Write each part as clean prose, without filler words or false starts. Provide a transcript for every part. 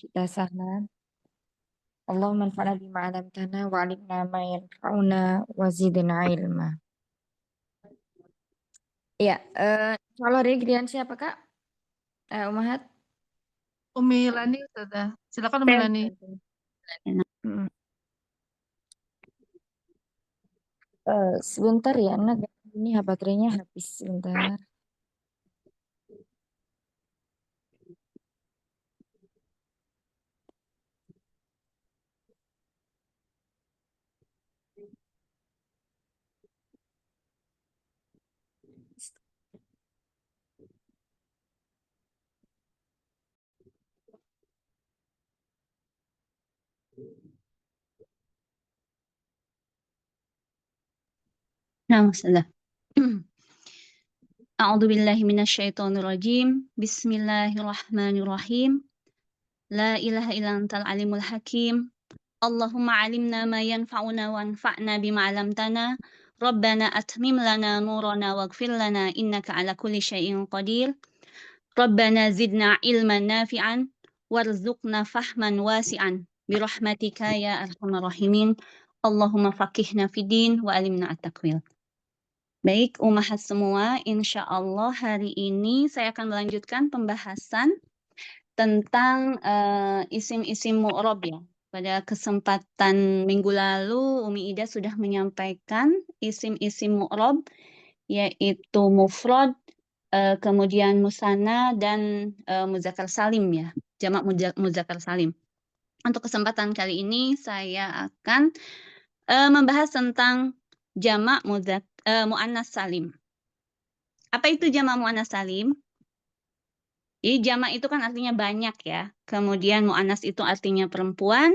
syi'ta sahlan. Allahumma anfa'na bima 'allamtana wa 'allimna ma yanfa'una wa zidna ilma. Ya, kalau dari giliran siapa Kak? Umahat? Umi Lani, Ustazah. Silakan Umi Lani. Hmm. Sebentar ya, Nak. Ini baterainya habis sebentar. Nah, Ustazah. A'udzu billahi minasyaitonir rajim. Bismillahirrahmanirrahim. La ilaha illa antal alimul hakim. Allahumma 'allimna ma yanfa'una wanfa'na bima 'allamtana. Rabbana atmim lana nurana waghfir lana innaka 'ala kulli syai'in qadir. Rabbana zidna ilman nafi'an warzuqna fahman wasi'an birahmatika ya arhamar rahimin. Allahumma faqihna fid-din wa 'allimna at-takwil. Baik, Ummahat semua, insya Allah hari ini saya akan melanjutkan pembahasan tentang isim-isim mu'rob ya. Pada kesempatan minggu lalu, Umi Ida sudah menyampaikan isim-isim mu'rob, yaitu mufrad, kemudian musanna, dan muzakkar salim ya, jamak muzakkar salim. Untuk kesempatan kali ini saya akan membahas tentang jamak muannas salim. Apa itu jamak muannas salim? Jadi jamak itu kan artinya banyak ya. Kemudian muannas itu artinya perempuan.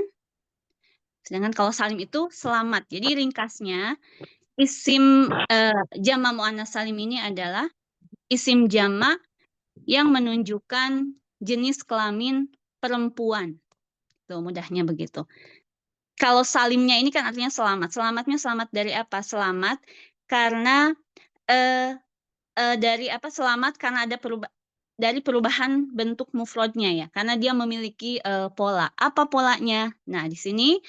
Sedangkan kalau salim itu selamat. Jadi ringkasnya isim jamak muannas salim ini adalah isim jamak yang menunjukkan jenis kelamin perempuan. Tuh, mudahnya begitu. Kalau salimnya ini kan artinya selamat. Selamatnya selamat dari apa? Selamat karena dari apa? Selamat karena ada dari perubahan bentuk mufradnya ya, karena dia memiliki pola. Apa polanya? Nah, di sini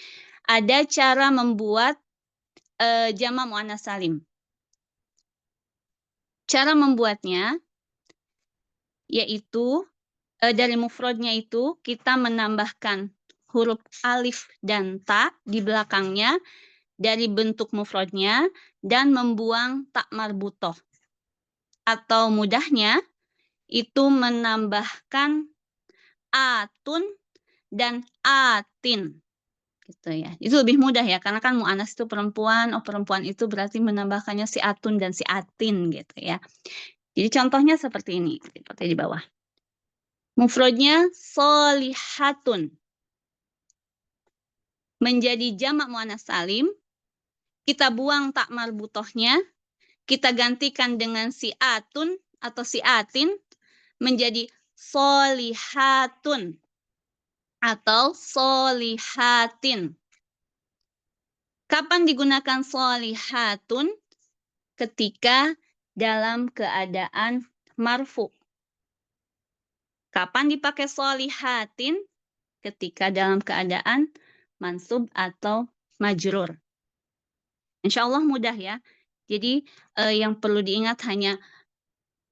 ada cara membuat jamak muannas salim. Cara membuatnya yaitu dari mufradnya itu kita menambahkan huruf alif dan ta di belakangnya dari bentuk mufradnya dan membuang tak marbutoh. Atau mudahnya itu menambahkan atun dan atin gitu ya. Itu lebih mudah ya karena kan muannas itu perempuan, perempuan itu berarti menambahkannya si atun dan si atin gitu ya. Jadi contohnya seperti ini, seperti di bawah. Mufradnya solihatun. Menjadi jamak muannas salim, kita buang tak marbutohnya, kita gantikan dengan si atun atau si atin menjadi solihatun atau solihatin. Kapan digunakan solihatun? Ketika dalam keadaan marfu. Kapan dipakai solihatin? Ketika dalam keadaan mansub atau majrur. Insya Allah mudah ya. Jadi yang perlu diingat hanya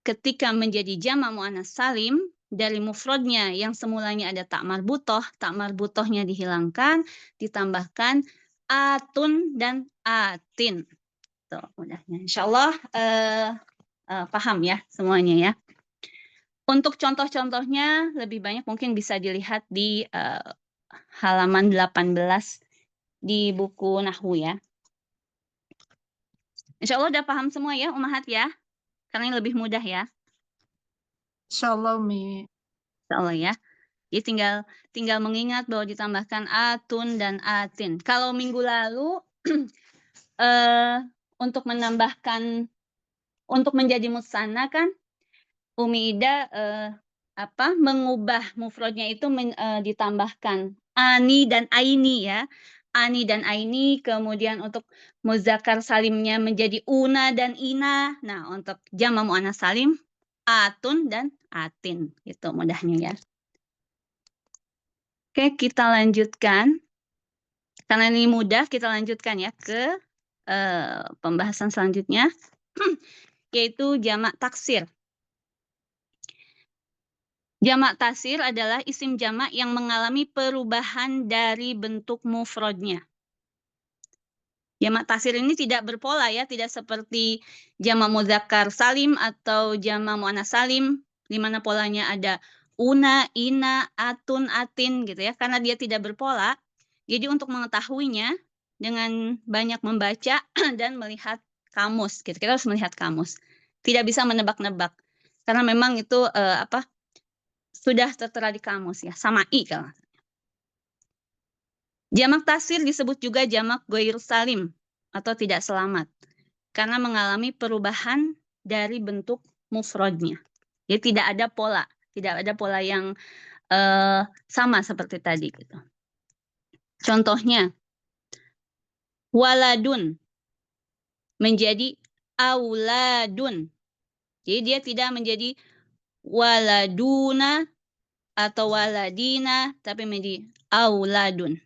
ketika menjadi jamak muannas salim, dari mufradnya yang semulanya ada tak marbutohnya dihilangkan, ditambahkan atun dan atin. Tuh, mudahnya. Insya Allah paham ya semuanya ya. Untuk contoh-contohnya lebih banyak mungkin bisa dilihat di halaman 18 di buku Nahwu ya. Insya Allah udah paham semua ya Ummahat ya. Karena ini lebih mudah ya. Insya Allah, Umi. Insya Allah ya. Jadi tinggal mengingat bahwa ditambahkan atun dan atin. Kalau minggu lalu untuk menjadi musanna kan Umi Ida mengubah mufradnya itu ditambahkan ani dan aini ya. Ani dan aini, kemudian untuk muzakkar salimnya menjadi una dan ina. Nah, untuk jamak muannas salim atun dan atin. Gitu mudahnya ya. Oke, kita lanjutkan. Karena ini mudah, kita lanjutkan ya ke pembahasan selanjutnya, yaitu jamak taksir. Jamak taksir adalah isim jamak yang mengalami perubahan dari bentuk mufradnya. Jamak taksir ini tidak berpola ya, tidak seperti jamak mudzakkar salim atau jamak muannats salim, di mana polanya ada una, ina, atun, atin gitu ya. Karena dia tidak berpola, jadi untuk mengetahuinya dengan banyak membaca dan melihat kamus gitu. Kita harus melihat kamus. Tidak bisa menebak-nebak. Karena memang itu sudah tertera di kamus ya, sama'i kalau. Jamak taksir disebut juga jamak ghair salim atau tidak selamat karena mengalami perubahan dari bentuk mufradnya. Jadi tidak ada pola yang sama seperti tadi gitu. Contohnya waladun menjadi auladun. Jadi dia tidak menjadi waladuna atau waladina, tapi menjadi auladun.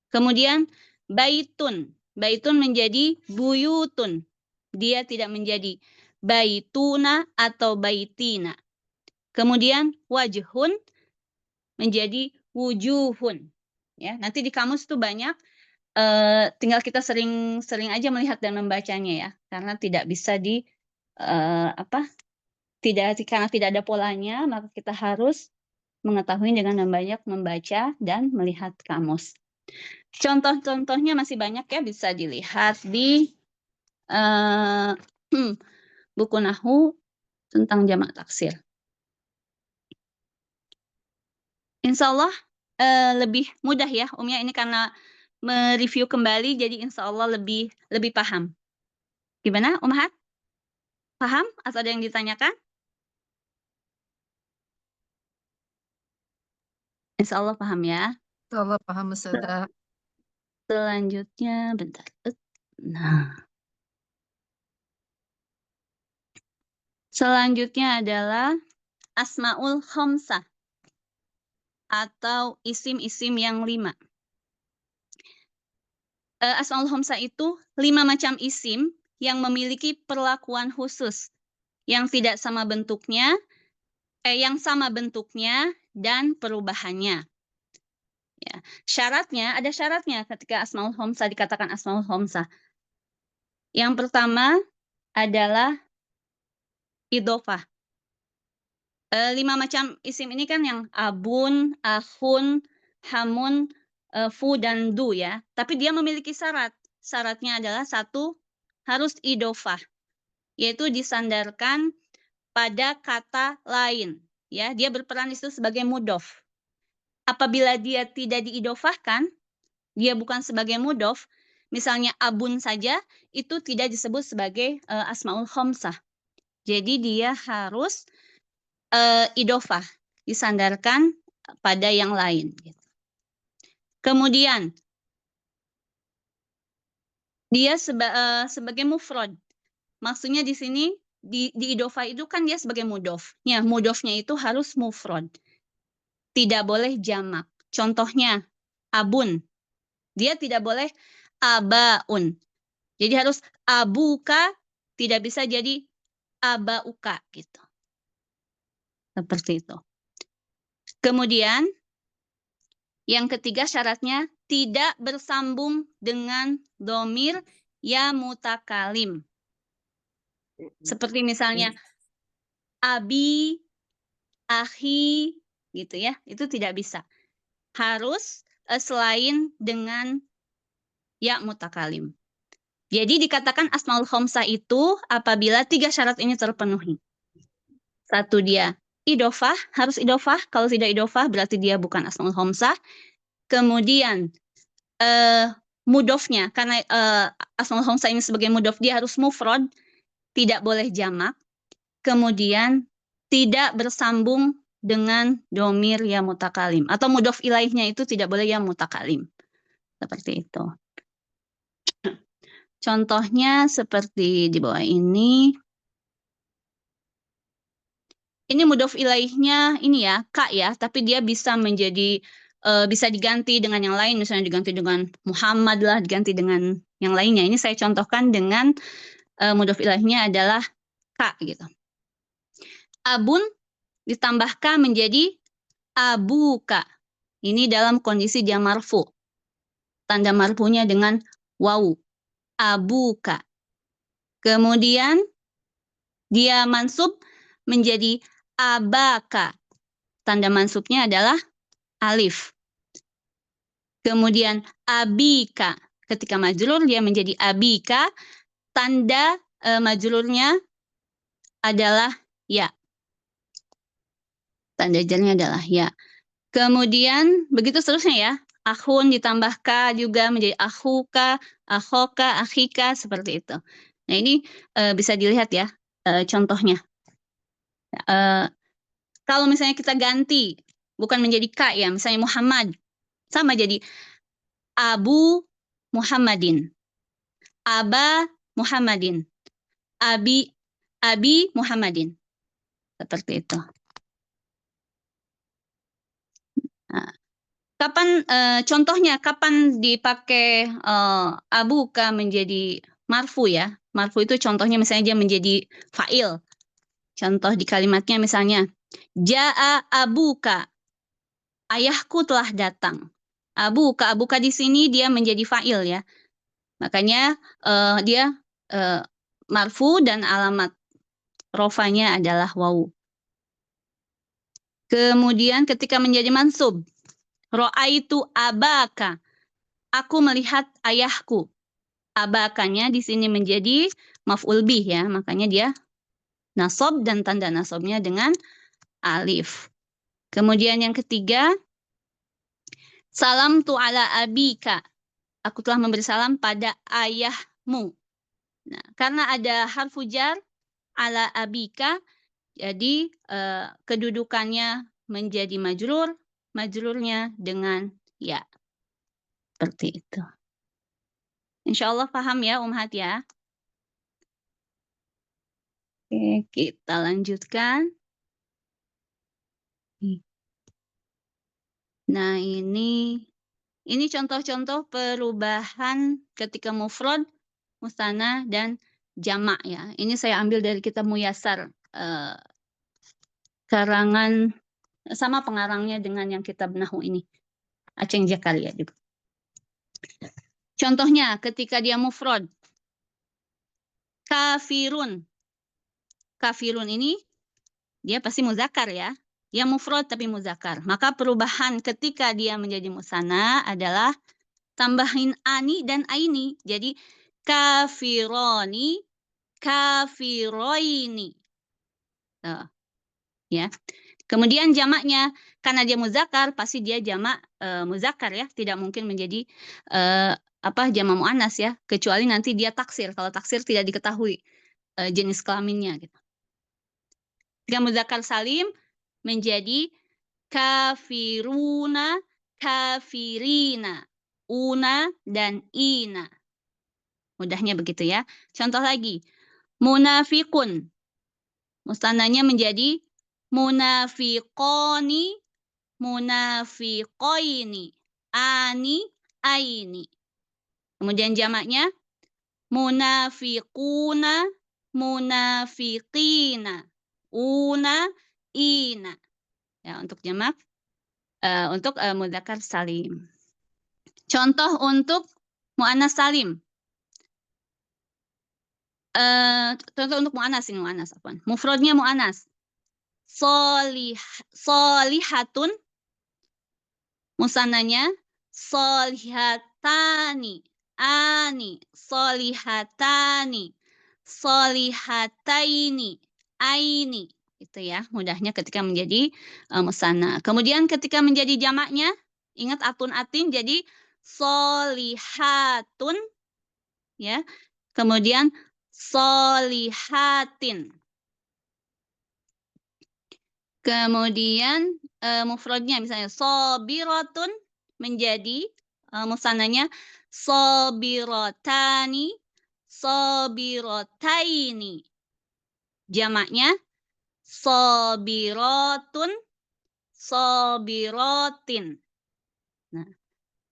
Kemudian baitun. Baitun menjadi buyutun. Dia tidak menjadi baituna atau baitina. Kemudian wajhun menjadi wujuhun. Ya, nanti di kamus itu banyak. Tinggal kita sering aja melihat dan membacanya ya, karena tidak bisa karena tidak ada polanya, maka kita harus mengetahui dengan banyak membaca dan melihat kamus. Contoh-contohnya masih banyak ya, bisa dilihat di buku Nahwu tentang jamak taksir. Insya Allah lebih mudah ya, Umya, ini karena mereview kembali, jadi insya Allah lebih paham. Gimana, Ummahat? Paham atau ada yang ditanyakan? Insya Allah paham ya. Insyaallah paham Ustazah. Selanjutnya, bentar. Nah, selanjutnya adalah asmaul khamsah atau isim-isim yang 5. Asmaul khamsah itu 5 macam isim yang memiliki perlakuan khusus, yang tidak sama bentuknya, yang sama bentuknya dan perubahannya. Ya. Ada syaratnya ketika asmaul khamsah dikatakan asmaul khamsah. Yang pertama adalah idhofah. 5 macam isim ini kan yang abun, akhun, hamun, fu, dan du ya. Tapi dia memiliki syarat. Syaratnya adalah 1, harus idhofah, yaitu disandarkan pada kata lain. Ya, dia berperan itu sebagai mudhof. Apabila dia tidak diidhofahkan, dia bukan sebagai mudhof, misalnya abun saja, itu tidak disebut sebagai asmaul khamsah. Jadi dia harus idhofah, disandarkan pada yang lain. Kemudian dia sebagai mufrad. Maksudnya di sini di idhofah itu kan dia sebagai mudhof. Ya, mudhofnya itu harus mufrad. Tidak boleh jamak. Contohnya abun. Dia tidak boleh abaun. Jadi harus abuka, tidak bisa jadi abauka gitu. Seperti itu. Kemudian yang ketiga syaratnya tidak bersambung dengan dhamir ya mutakalim. Seperti misalnya abi, akhi gitu ya. Itu tidak bisa. Harus selain dengan ya mutakalim. Jadi dikatakan asmaul khamsah itu apabila 3 syarat ini terpenuhi. 1, dia idhofah, harus idhofah. Kalau tidak idhofah berarti dia bukan asmaul khamsah. Kemudian mudhofnya, karena asmaul khamsah ini sebagai mudhof dia harus mufrad, tidak boleh jamak. Kemudian tidak bersambung dengan dhamir ya mutakalim, atau mudhof ilaihnya itu tidak boleh ya mutakalim. Seperti itu. Contohnya seperti di bawah ini. Ini mudhof ilaihnya ini ya, ka ya, tapi dia bisa menjadi bisa diganti dengan yang lain, misalnya diganti dengan Muhammad lah, diganti dengan yang lainnya. Ini saya contohkan dengan mudhof ilaihnya adalah ka gitu. Abun ditambah ka menjadi abuka. Ini dalam kondisi dia marfu. Tanda marfunya dengan wawu. Abuka. Kemudian dia mansub menjadi abaka. Tanda mansubnya adalah alif. Kemudian abika. Ketika majrur dia menjadi abika. Tanda majrurnya adalah ya. Tanda jarnya adalah ya. Kemudian begitu seterusnya ya. Akhun ditambah ka juga menjadi akhuka, akhoka, akhika, seperti itu. Nah ini bisa dilihat ya contohnya. Kalau misalnya kita ganti, bukan menjadi ka ya, misalnya Muhammad. Sama jadi Abu Muhammadin. Aba Muhammadin. Abi Muhammadin. Seperti itu. Nah, kapan contohnya kapan dipakai abuka menjadi marfu ya? Marfu itu contohnya misalnya dia menjadi fa'il. Contoh di kalimatnya misalnya Ja'a abuka. Ayahku telah datang. Abuka di sini dia menjadi fa'il ya. Makanya dia marfu dan alamat rofanya adalah wawu. Kemudian ketika menjadi mansub, ro'aitu abaka. Aku melihat ayahku. Abakanya di sini menjadi maf'ul bih ya. Makanya dia nasab dan tanda nasabnya dengan alif. Kemudian yang ketiga, salam tu ala abika. Aku telah memberi salam pada ayahmu. Nah, karena ada harfu jar ala abika, jadi kedudukannya menjadi majrur, majrurnya dengan ya. Seperti itu. Insya Allah paham ya Umhat ya. Oke, kita lanjutkan. Nah ini contoh-contoh perubahan ketika mufrad, musanna, dan jamak ya. Ini saya ambil dari kitab Muyassar. Karangan sama pengarangnya dengan yang kitab Nahwu ini. Aceng Zakaria juga. Contohnya ketika dia mufrad. Kafirun. Kafirun ini dia pasti muzakkar ya. Dia mufrad tapi muzakkar. Maka perubahan ketika dia menjadi musanna adalah tambahin ani dan aini. Jadi kafironi, kafiroini. Ya. Kemudian jamaknya karena dia muzakkar pasti dia jamak muzakkar ya, tidak mungkin menjadi jamak muannas ya, kecuali nanti dia taksir. Kalau taksir tidak diketahui jenis kelaminnya gitu. Jika muzakkar salim menjadi kafiruna, kafirina, una dan ina. Mudahnya begitu ya. Contoh lagi, munafiqun. Mustannanya menjadi munafiqoni, munafiqoini, ani, aini. Kemudian jamaknya munafiquna, munafiqina, una, ina. Ya, untuk jamak, untuk mudzakkar salim. Contoh untuk muannas salim. Contoh untuk muannas ini muannas apaan? Mufradnya muannas. Solihatun, musannanya solihatani, ani, solihatani, solihataini, aini. Itu ya, mudahnya ketika menjadi musanna. Kemudian ketika menjadi jamaknya, ingat atun atin jadi solihatun ya. Kemudian solihatin. Kemudian mufradnya misalnya sobiratun menjadi musannanya sobirotani, sobirotaini. Jamaknya sobirotun, sobirotin. Nah,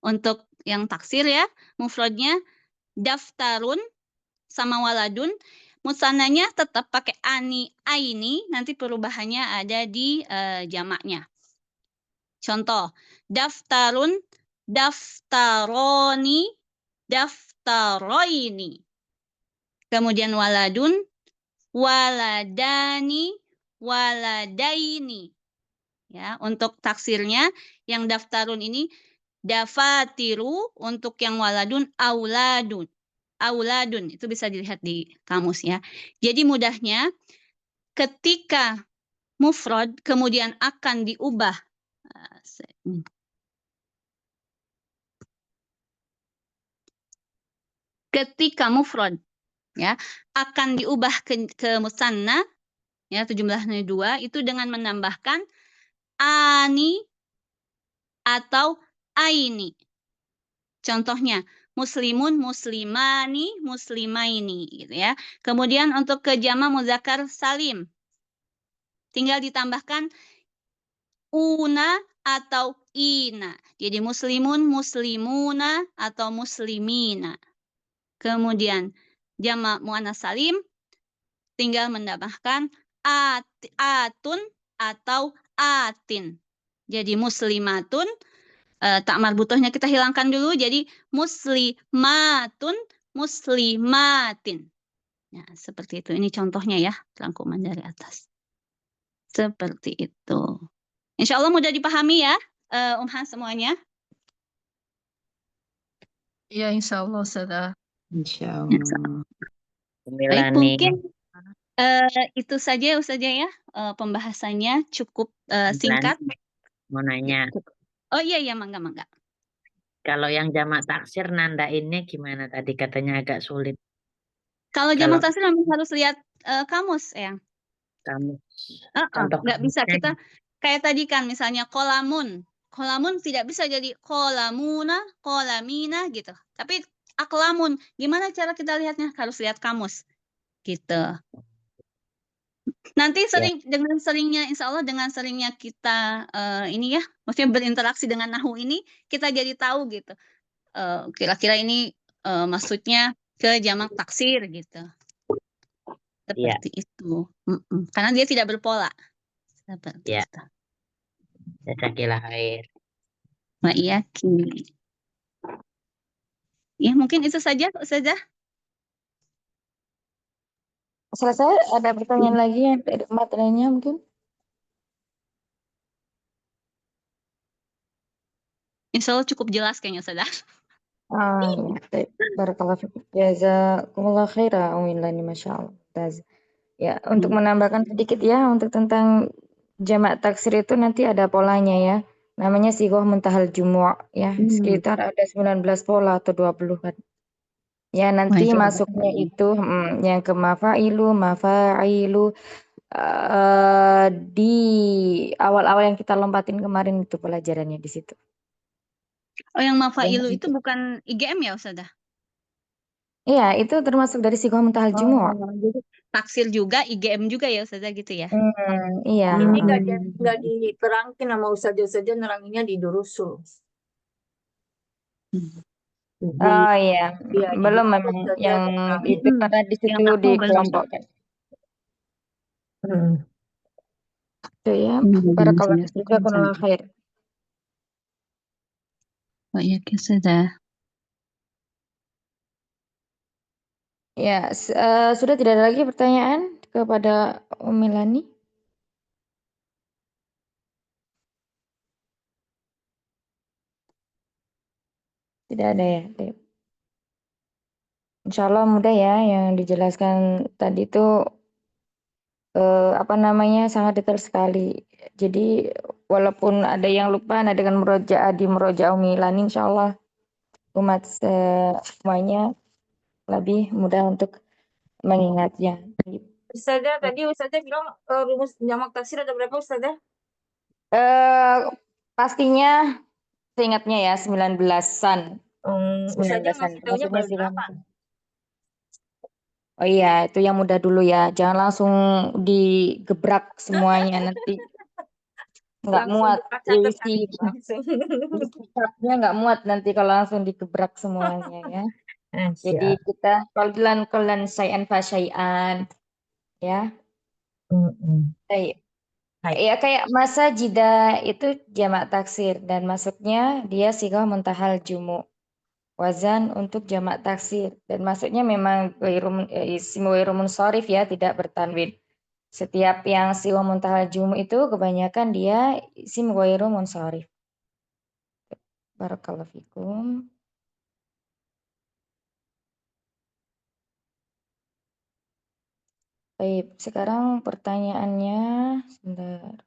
untuk yang taksir ya, mufradnya daftarun sama waladun, musannanya tetap pakai ani, aini, nanti perubahannya ada di jamaknya. Contoh, daftarun, daftaroni, daftaroini. Kemudian waladun, waladani, waladaini. Ya, untuk taksirnya yang daftarun ini dafatiru, untuk yang waladun auladun. Auladun itu bisa dilihat di kamus ya. Jadi mudahnya ketika mufrad kemudian akan diubah ketika mufrad ya akan diubah ke musanna ya jumlahnya 2 itu dengan menambahkan ani atau aini. Contohnya muslimun, muslimani, muslimaini gitu ya. Kemudian untuk ke jama muzakkar salim tinggal ditambahkan una atau ina. Jadi muslimun, muslimuna atau muslimina. Kemudian jama muannas salim tinggal menambahkan atun atau atin. Jadi muslimatun tak marbutohnya kita hilangkan dulu jadi muslimatun muslimatin. Nah, seperti itu. Ini contohnya ya, rangkuman dari atas. Seperti itu. Insya Allah mudah dipahami ya, Umha semuanya. Iya, insya Allah, Ustazah. Insya Allah. Baik, mungkin itu saja ya Ustazah ya, pembahasannya cukup singkat. Mau nanya, Oh iya, mangga. kalau yang jamak taksir nandainnya gimana tadi katanya agak sulit. Kalau jamak taksir memang harus lihat kamus ya. Kamus. Contoh Nggak bisa kamusnya kita kayak tadi kan misalnya kolamun tidak bisa jadi kolamuna, kolamina gitu. Tapi aklamun, gimana cara kita lihatnya? Harus lihat kamus gitu. Nanti dengan seringnya, insya Allah dengan seringnya kita ini ya, maksudnya berinteraksi dengan nahu ini, kita jadi tahu gitu. Kira-kira ini maksudnya ke jamak taksir gitu. Seperti itu. Karena dia tidak berpola. Seperti itu. Jazakillah khair. Wa iyaki. Ya, mungkin itu saja, Ustazah. Selesai, ada pertanyaan lagi yang materinya mungkin? Insya Allah cukup jelas kayaknya, Ustazah. Ya, barakallahu fiik. Jazakumullah khaira umilani masyaallah. Ya, untuk menambahkan sedikit ya untuk tentang jamak taksir itu nanti ada polanya ya. Namanya sighah muntahal jumu' ya. Sekitar ada 19 pola atau 20 kan. Ya, nanti masuknya itu yang ke mafailu, mafailu di awal-awal yang kita lompatin kemarin itu pelajarannya di situ. Oh, yang mafailu itu bukan IGM ya, Ustazah? Iya, itu termasuk dari sighah muntahal jumu'. Jadi taksir juga, IGM juga ya, Ustazah gitu ya? Iya. Ini nggak diterangin sama ustazah neranginnya di durusul. Oh iya, belum memang yang itu karena di situ dikelompokkan. Itu ya, barakallahu fiik, jazakumullah khair. Oh iya, Ustazah. Ya, sudah tidak ada lagi pertanyaan kepada Umi Lani? Tidak ada ya. Insya Allah mudah ya yang dijelaskan tadi itu sangat detail sekali. Jadi walaupun ada yang lupa, nah dengan murojaah di murojaah Umi Lani, insya Allah umat semuanya lebih mudah untuk mengingatnya. Ustazah, tadi Ustazah bilang rumus jamak taksir ada berapa Ustazah? Pastinya seingatnya ya 19-an. Ustazah ngasih taunya baru 8. Oh iya, itu yang mudah dulu ya. Jangan langsung digebrak semuanya nanti. nggak langsung muat. dibaca ke Isi langsung. kitabnya nggak muat nanti kalau langsung digebrak semuanya ya. Jadi Masya kita kolan syai'an fa syai'an ya. Allah. Baik. Baik. Ya kayak masa jida itu jamak taksir dan masuknya dia sighah muntahal jumu. Wazan untuk jamak taksir dan masuknya memang isim ghairu munsharif ya, tidak bertanwin. Setiap yang sighah muntahal jumu itu kebanyakan dia isim ghairu munsharif. Barakallahu fikum. Baik, sekarang pertanyaannya sebentar.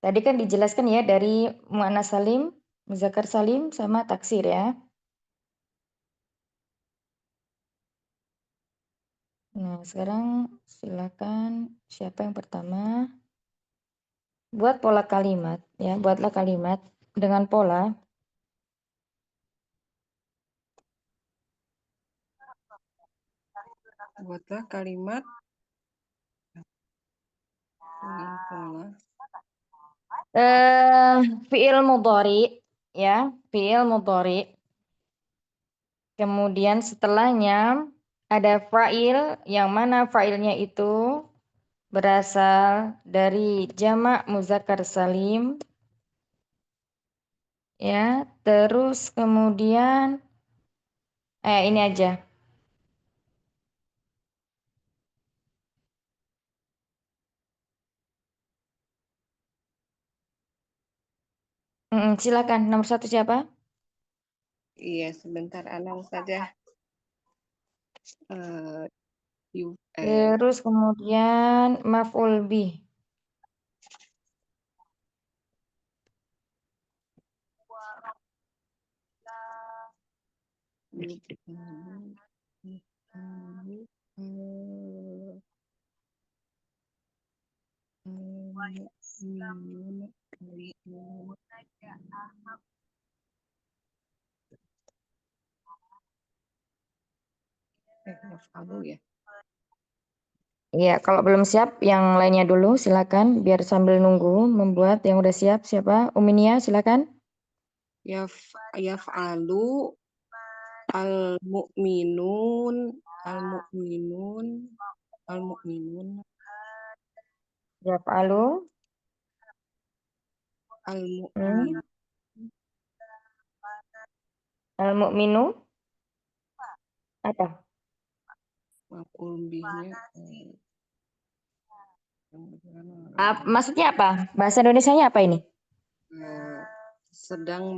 Tadi kan dijelaskan ya dari muannas salim, muzakkar salim sama taksir ya. Nah, sekarang silakan siapa yang pertama? Buat pola kalimat ya, buatlah kalimat dengan pola Buatlah kalimat dengan pola fi'il mudhari ya, fi'il mudhari. Kemudian setelahnya ada fa'il yang mana fa'ilnya itu berasal dari jamak muzakkar salim ya, terus kemudian ini aja. Silakan nomor 1 siapa? Iya, sebentar Ana saja. Terus kemudian maf'ul bih. Ya. Iya, kalau belum siap yang lainnya dulu silakan biar sambil nunggu membuat yang udah siap siapa? Uminia silakan. Yaf'alu al-mu'minun Yaf'alu al-mu'min al-mu'minu apa? maf'ul bihnya Maksudnya apa? Bahasa Indonesianya apa ini? sedang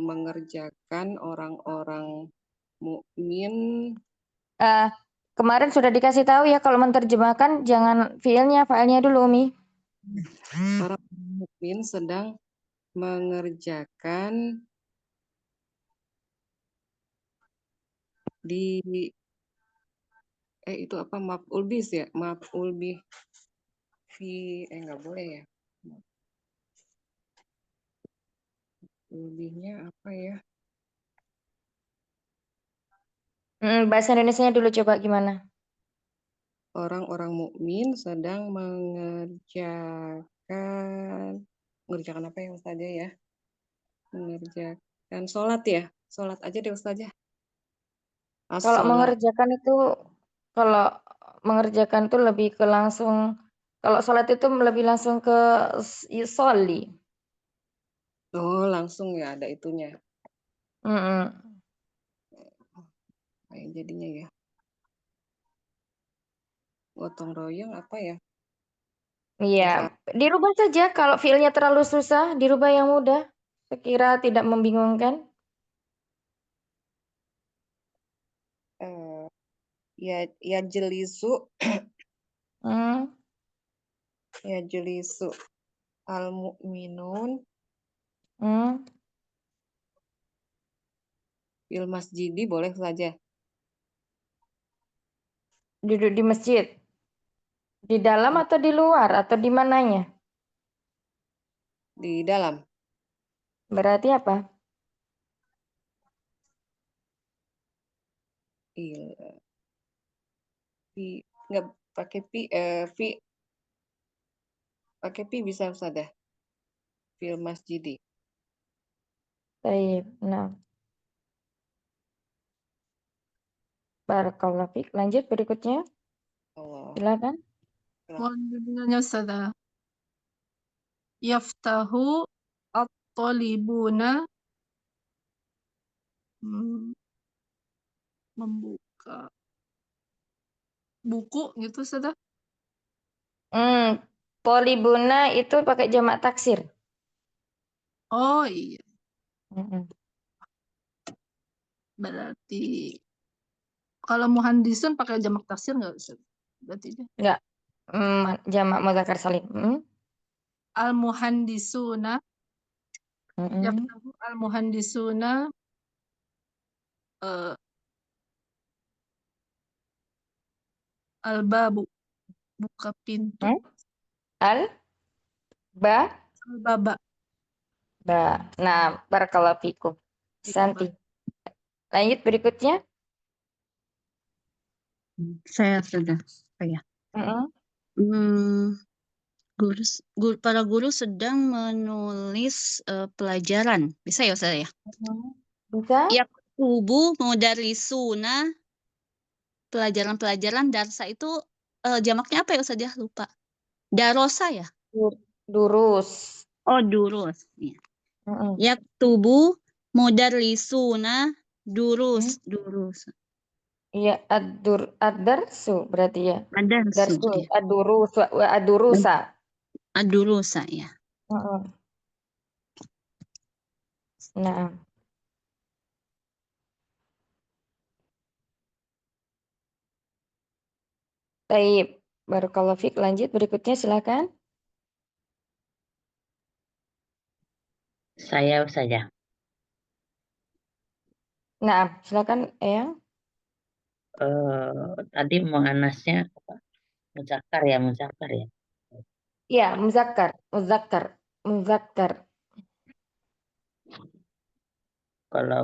mengerjakan orang-orang mukmin. Kemarin sudah dikasih tahu ya kalau menerjemahkan jangan fa'ilnya dulu Umi. Orang mukmin sedang mengerjakan di itu apa maf'ul bih ya? Maf'ul bih nggak boleh ya. Lebihnya apa ya? Bahasa Indonesianya dulu coba gimana? Orang-orang mukmin sedang mengerjakan apa ya Ustazah ya? Mengerjakan sholat ya? Sholat aja deh Ustazah. Kalau mengerjakan itu lebih ke langsung, kalau sholat itu lebih langsung ke sholli. Oh, langsung ya ada itunya. Kayak jadinya ya. Gotong royong apa ya? Iya, dirubah saja kalau fiilnya terlalu susah, dirubah yang mudah. Sekira tidak membingungkan. Yajlisu Hmm. Yajlisu al-mu'minun Hmm. fil masjidi boleh saja. Duduk di masjid. Di dalam atau di luar atau di mananya? Di dalam. Berarti apa? Iya. Nggak pakai pakai pi bisa saja. Fil masjidi. Baik. Nah, barakallahu fiik. Lanjut berikutnya. Allah. Silakan. Mohon bimbingannya Ustazah. Yaftahu at-talibuna membuka buku gitu Ustazah. Polibuna itu pakai jamak taksir. Oh iya, Mm-mm. berarti kalau muhandisun pakai jamak taksir nggak Ustazah? Berarti dia Enggak. Jamak muzakkar salim. al-muhandisuna, Mm-mm. yaftahu al-muhandisuna al-babu, buka pintu. Al-ba. Al-baba. Nah, barakallahu fikum. Santi. Lanjut berikutnya. Saya sudah. Ya. Para guru sedang menulis pelajaran. Bisa ya Ustazah ya? Bisa? Yaktubu mudarrisuna, pelajaran-pelajaran darsa itu jamaknya apa ya Ustazah? Lupa. Darosa ya? Durus. Oh, durus. Ya. Mm-mm. Yaktubu mudarrisuna durus. Iya, ad-darsu berarti ya. Ada Darsu, ya. ad-durusa. Adurusa ya. Mm-mm. Nah, baik. Barakallahu fiik. Lanjut berikutnya silakan. Saya saja. Nah, silakan Eyang. Tadi muannasnya apa? Muzakkar ya. Iya, muzakkar. Kalau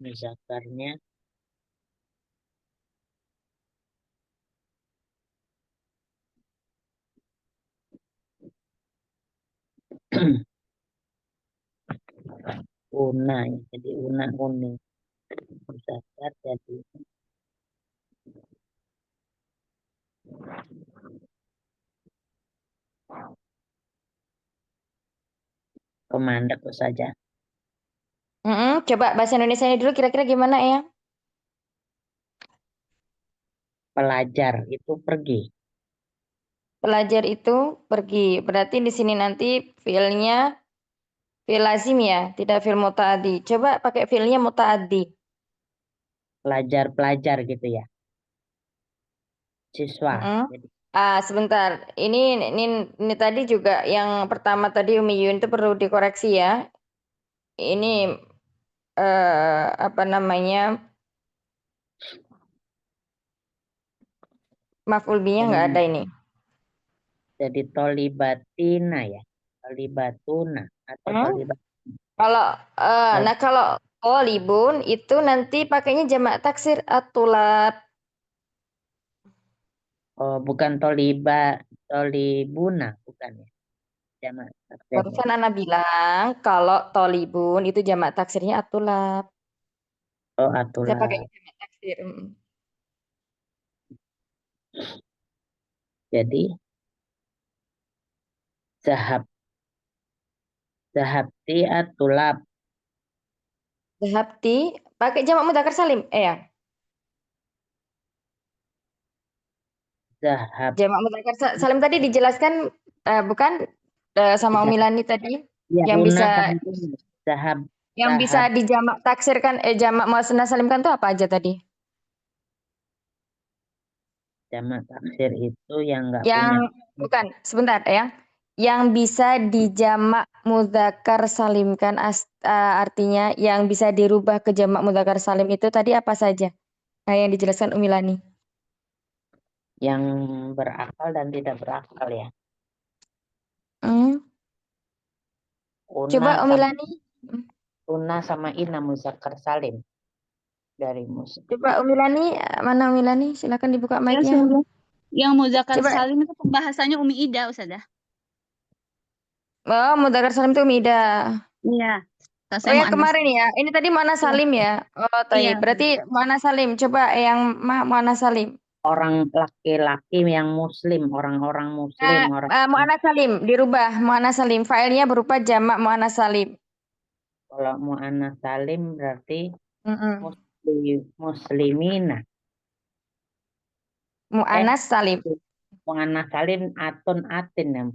muzakkarnya una ya. Jadi uni. Muzakkar jadi komandan saja. Coba bahasa Indonesianya dulu kira-kira gimana Eyang? Pelajar itu pergi. Pelajar itu pergi. Berarti di sini nanti fiilnya fiil lazim ya, tidak fiil mutaaddi. Coba pakai fiilnya mutaaddi. Pelajar gitu ya. Siswa. Jadi Sebentar. Ini tadi juga yang pertama tadi Umi Yun itu perlu dikoreksi ya. Ini apa namanya? Maf'ul bihi-nya nggak ada ini. jadi tolibatina ya. Tolibatuna atau tolibat. Kalau kalau tolibun itu nanti pakainya jamak taksir atulab. Oh, bukan tolibuna bukan ya. Jamak taksirnya. Barusan Ana bilang kalau tolibun itu jamak taksirnya atulab. Oh, Saya atulab. pakai jamak taksir. Jadi zahabti atulab. Zahabti pakai jamak mudzakkar salim. Ya. Zahab. Jamak mudzakkar salim tadi dijelaskan bukan sama Umi Lani tadi Ya, yang una bisa zahab. yang bisa dijamak taksirkan jamak muannats salimkan itu apa aja tadi? Jamak taksir itu yang nggak Yang punya. bukan, sebentar ya. Yang bisa dijamak mudzakkar salimkan artinya yang bisa dirubah ke jamak mudzakkar salim itu tadi apa saja? Nah, yang dijelaskan Umi Lani. Yang berakal dan tidak berakal ya. Hmm. Coba Una Umi sama, Lani. una sama ina muzakkar salim dari Coba Umi Lani, mana Umi Lani? Silakan dibuka Ya, mic-nya. Ustazah. Yang muzakkar Coba. salim itu pembahasannya Umi Ida, Ustazah. Oh, mudzakkar salim itu Umi Ida. Iya. Oh Saya mau yang kemarin ya. Ini tadi mana salim ya? Oh, Iya. taib. Berarti mana salim? Coba yang mana salim? orang laki-laki yang muslim, orang-orang muslim, orang Mu'annas salim dirubah. Mu'annas salim. Failnya berupa jamak mu'annas salim. kalau mu'annas salim berarti Mm-mm. muslimina. Mu'annas salim. Mu'annas salim atun atin ya.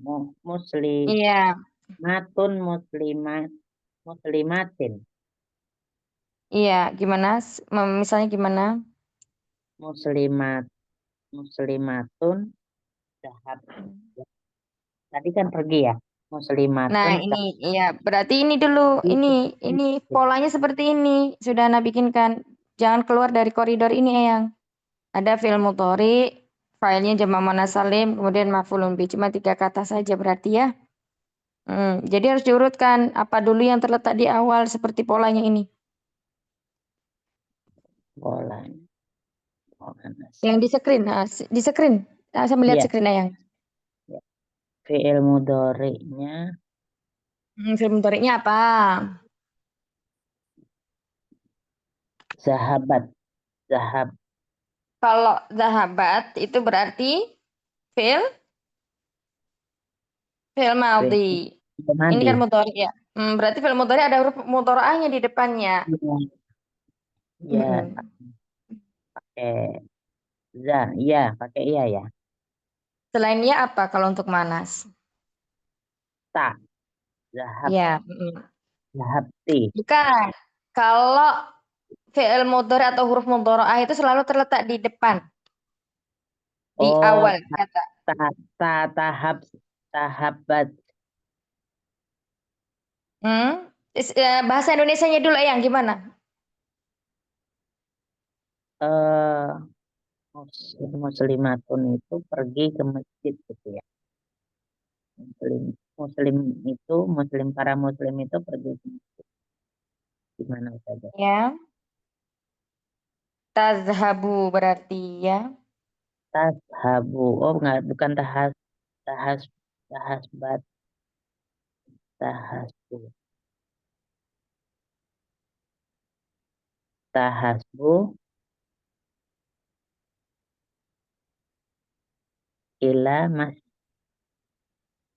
Iya. Muslimatun muslimatin. Iya. Gimana? Misalnya gimana? Muslimatun dahab. Tadi kan pergi ya. Muslimatun. Nah ini, iya. Berarti ini dulu. Ini polanya seperti ini. Sudah Anda bikinkan. Jangan keluar dari koridor ini, Eyang. Ada fi'il mudhari, failnya jamak muannas salim, kemudian maf'ulun bih. Cuma 3 kata saja berarti ya. Jadi harus diurutkan apa dulu yang terletak di awal seperti polanya ini. Polanya. Mu'annas. Yang di screen, di screen. Saya melihat Iya. screen Eyang. Fi'il mudhari'nya Fi'il mudhari'nya apa? zahabat. Zahab. Kalau zahabat itu berarti fi'il madhi. Ini kan mudhari ya. Berarti fi'il mudhari ada huruf mudhari'ahnya di depannya. Ya, pakai pakai iya ya. Selainnya apa kalau untuk manas? Tak. Zahab. Ya. Zahabti. Bukan. Kalau fi'il mudhari atau huruf mudhari'ah itu selalu terletak di depan. Di awal kata. Tahabat. Bahasa Indonesianya dulu yang gimana? Muslimatun itu pergi ke masjid gitu ya. Para muslim itu pergi ke masjid. Gimana saja? Ya. Tazhabu berarti ya. Tazhabu. Oh, bukan tahasbat. Tahasbu ila mas.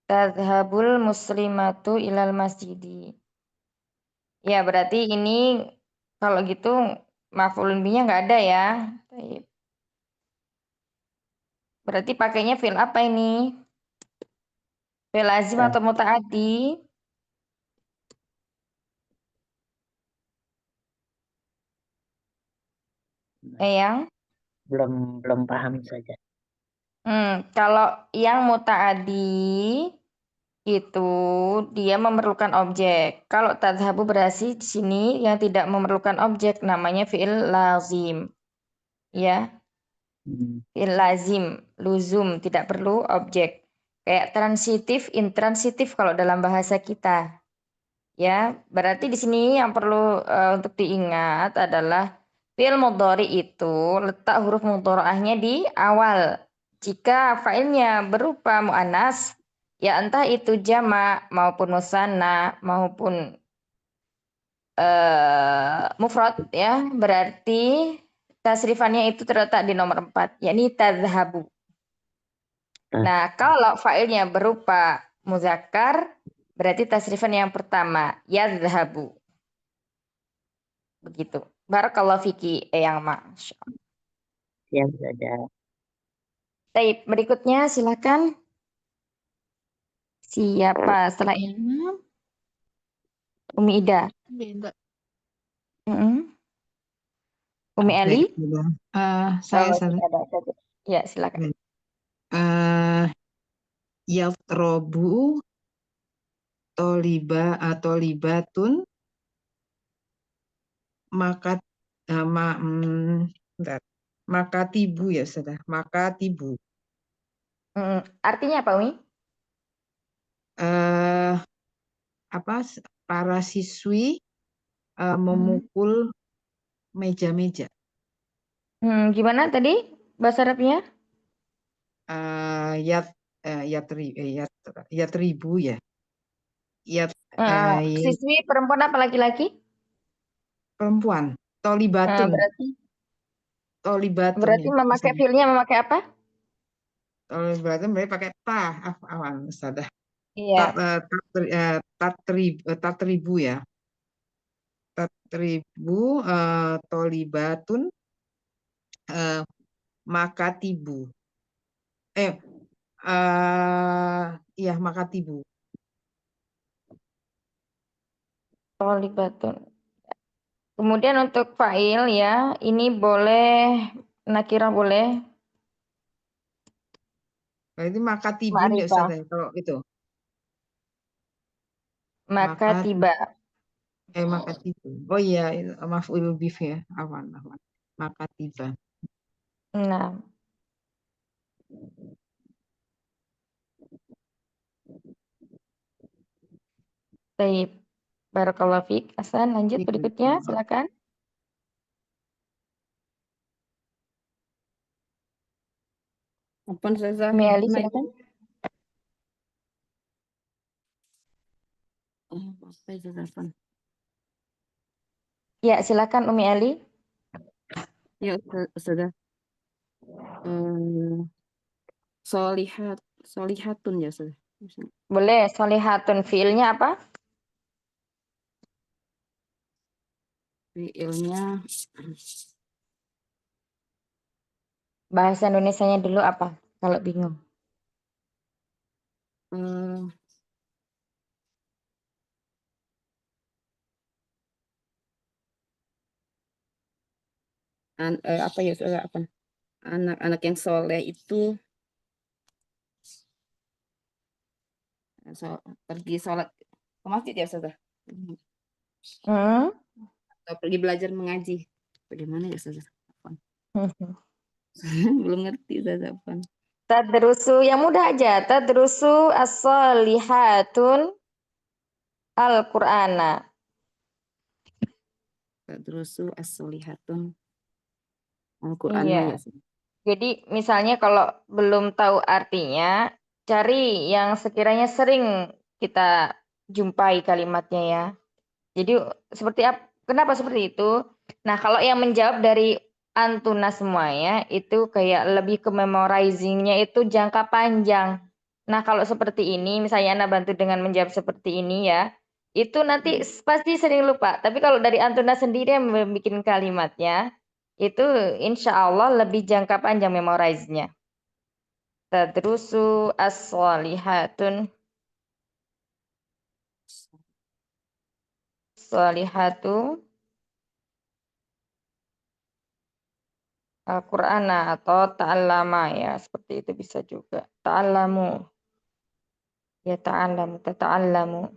Tazhabul muslimatu ilal masjidi. Ya, berarti ini kalau gitu maf'ulun bihnya nggak ada ya. Baik. Berarti pakainya fi'il apa ini? Fi'il lazim atau muta'addi? Yang? Belum paham saja. Kalau yang muta'addi itu dia memerlukan objek. Kalau tadhabu berarti di sini yang tidak memerlukan objek namanya fi'il lazim. Ya, fi'il lazim, luzum, tidak perlu objek. Kayak transitif, intransitif kalau dalam bahasa kita. Ya, berarti di sini yang perlu untuk diingat adalah fi'il mudhari itu letak huruf mudhari'ahnya di awal. Jika failnya berupa mu'annas, ya entah itu jamak maupun musanna maupun mufrad ya, berarti tasrifannya itu terletak di nomor 4, yakni tadhabu. Nah, kalau failnya berupa muzakkar, berarti tasrifan yang pertama, yadhabu. Begitu. Barakallahu fiki, yang Masya. Siap saja. Baik, berikutnya silakan. Siapa setelah Ilham? Umi Ida. Beda. Umi Ali? Saya Oh, ada. Ya, silakan. Yafrobu tolibatun maka bentar. Makatibu ya sudah. Makatibu. Artinya apa, Umi? Para siswi memukul meja-meja. Gimana tadi bahasa Arabnya? Yatribu ya. Siswi perempuan apa laki-laki? Perempuan. Tolibatun. Tolibatun Berarti ya. memakai fiilnya memakai apa? Tolibatun berarti pakai ta. Afwan, Ustazah. Iya. Tatribu ya. Tatribu tolibatun makatibu. Iya makatibu. Tolibatun. Kemudian untuk fa'il ya, ini boleh nakirah boleh. Berarti makatibun ya Ma'rifah. Ustazah kalau itu. Maka tiba. Makatibu. Oh iya, maf'ul bih ya. Awan. Makatiba. Nah. Baik. Barakallahu fiik. Hasan, lanjut berikutnya, silakan. Apa Ustazah? Umi Ali, silakan. Apa Ustazah? Ya, silakan Umi Ali. Ya Ustazah. Solihatun ya Ustazah. Boleh, solihatun fiilnya apa? Fiilnya Bahasa Indonesianya dulu apa? Kalau bingung. Apa ya Ustazah? Apa? Anak-anak yang soleh itu pergi sholat ke masjid ya Ustazah? Atau pergi belajar mengaji? Bagaimana ya Ustazah? Belum ngerti Ustazah. Tadrusu, yang mudah aja. Tadrusu as-solihatun al-Qur'ana. Tadrusu as-solihatun al-Qur'ana Iya. ya. Jadi misalnya kalau belum tahu artinya, cari yang sekiranya sering kita jumpai kalimatnya ya. Jadi kenapa seperti itu? Nah, kalau yang menjawab dari antuna semuanya itu kayak lebih ke memorizingnya itu jangka panjang. Nah, kalau seperti ini, misalnya Anda bantu dengan menjawab seperti ini ya, itu nanti pasti sering lupa. Tapi kalau dari antuna sendiri yang membuat kalimatnya, itu insya Allah lebih jangka panjang memorize-nya. Tadrusu as-solihatun. Solihatu Al-Qur'ana atau ta'allama ya, seperti itu bisa juga. Ta'allamu. Ya ta'allamu, tata'allamu.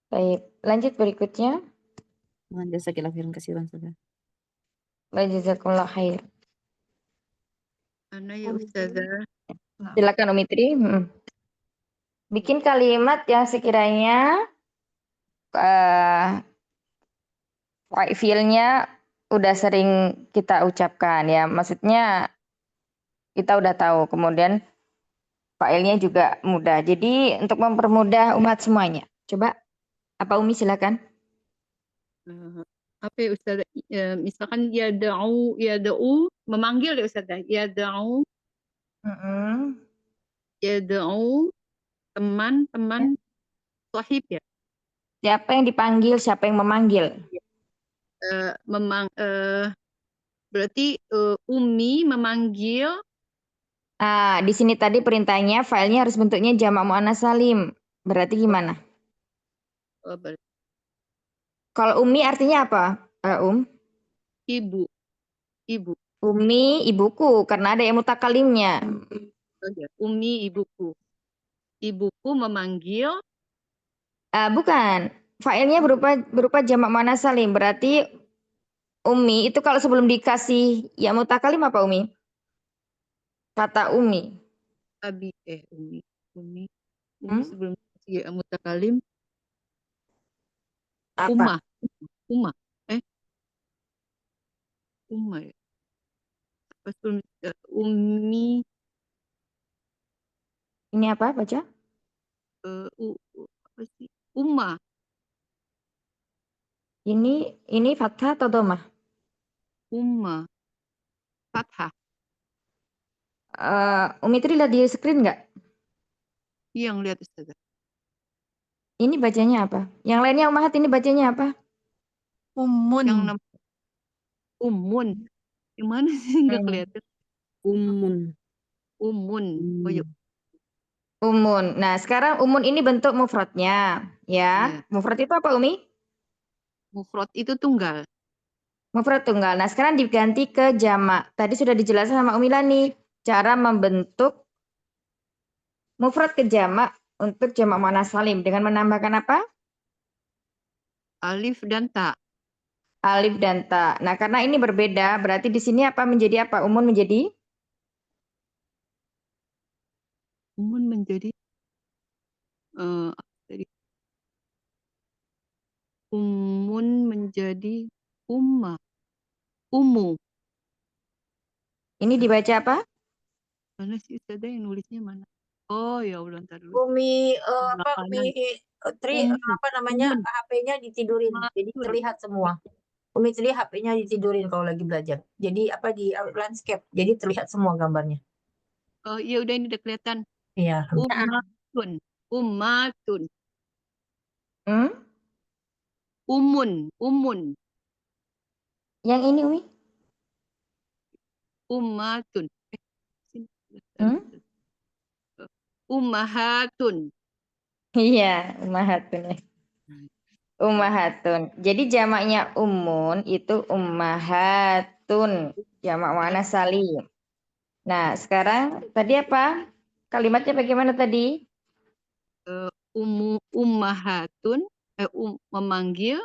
Baik, lanjut berikutnya. Jazakallahu khairan katsiran Ustazah. Jazakumullah khair. Mana ya Ustazah? Silakan Umi Tri. Bikin kalimat yang sekiranya fiilnya udah sering kita ucapkan ya. Maksudnya kita udah tahu. Kemudian filenya juga mudah. Jadi untuk mempermudah umat semuanya. Coba apa Umi silakan. Apa ya Ustazah? Misalkan yada'u memanggil ya Ustazah. Yada'u teman-teman sahib ya. Siapa yang dipanggil, siapa yang memanggil? Berarti Umi memanggil. Di sini tadi perintahnya filenya harus bentuknya jamak muannats salim. Berarti gimana? Kalau Umi artinya apa, Ibu. Ibu. Umi ibuku karena ada yang mutakalimnya. Oh, ya. Umi ibuku. Ibuku memanggil Bukan. Fa'ilnya berupa jamak muannas salim. Berarti Umi itu kalau sebelum dikasih ya mutakalim apa Umi? Kata Umi. Abi. Umi. Umi Hmm? sebelum ya mutakalim. Apa? Ummah. Ummah. Ummah ya. Pas sebelum Umi. Ini apa baca? Apa sih? Ummah. Ini fathah atau domah? Ummah. Fathah. Umi itu lihat di screen nggak? Yang lihat Ustazah. Ini bacanya apa? Yang lainnya Umahat ini bacanya apa? Umun. Yang namanya Umun. Yang mana sih nggak kelihatan? Umun. Umun. Oh ya. Umun. Nah, sekarang umun ini bentuk mufradnya, ya. Iya. Mufrad itu apa, Umi? Mufrad itu tunggal. Mufrad tunggal. Nah, sekarang diganti ke jamak. Tadi sudah dijelaskan sama Umi Lani cara membentuk mufrad ke jamak untuk jamak muannas salim dengan menambahkan apa? Alif dan ta. Alif dan ta. Nah, karena ini berbeda, berarti di sini apa menjadi apa? Umun menjadi Umun menjadi apa tadi? Umun menjadi ummah. Umu. ini dibaca apa? Mana sih Ustazah yang nulisnya mana? Oh ya Allah, ntar dulu. Umi Sebelah kanan. apa namanya, Umun. HP-nya ditidurin, jadi Matun. terlihat semua. Umi tadi HP-nya ditidurin kalau lagi belajar. Jadi apa di landscape, jadi terlihat semua gambarnya. Oh iya udah ini udah kelihatan. Iya. Ummatun. Ummatun. Hmm? Umun. Umun. Yang ini, Umi? Ummatun. Sini. Hmm? Ummahatun. Iya, ummahatun ya. Ummahatun. Jadi jamaknya umun itu ummahatun. Jamak muannas salim. Nah, sekarang tadi apa? Kalimatnya bagaimana tadi? Ummahatun. Memanggil.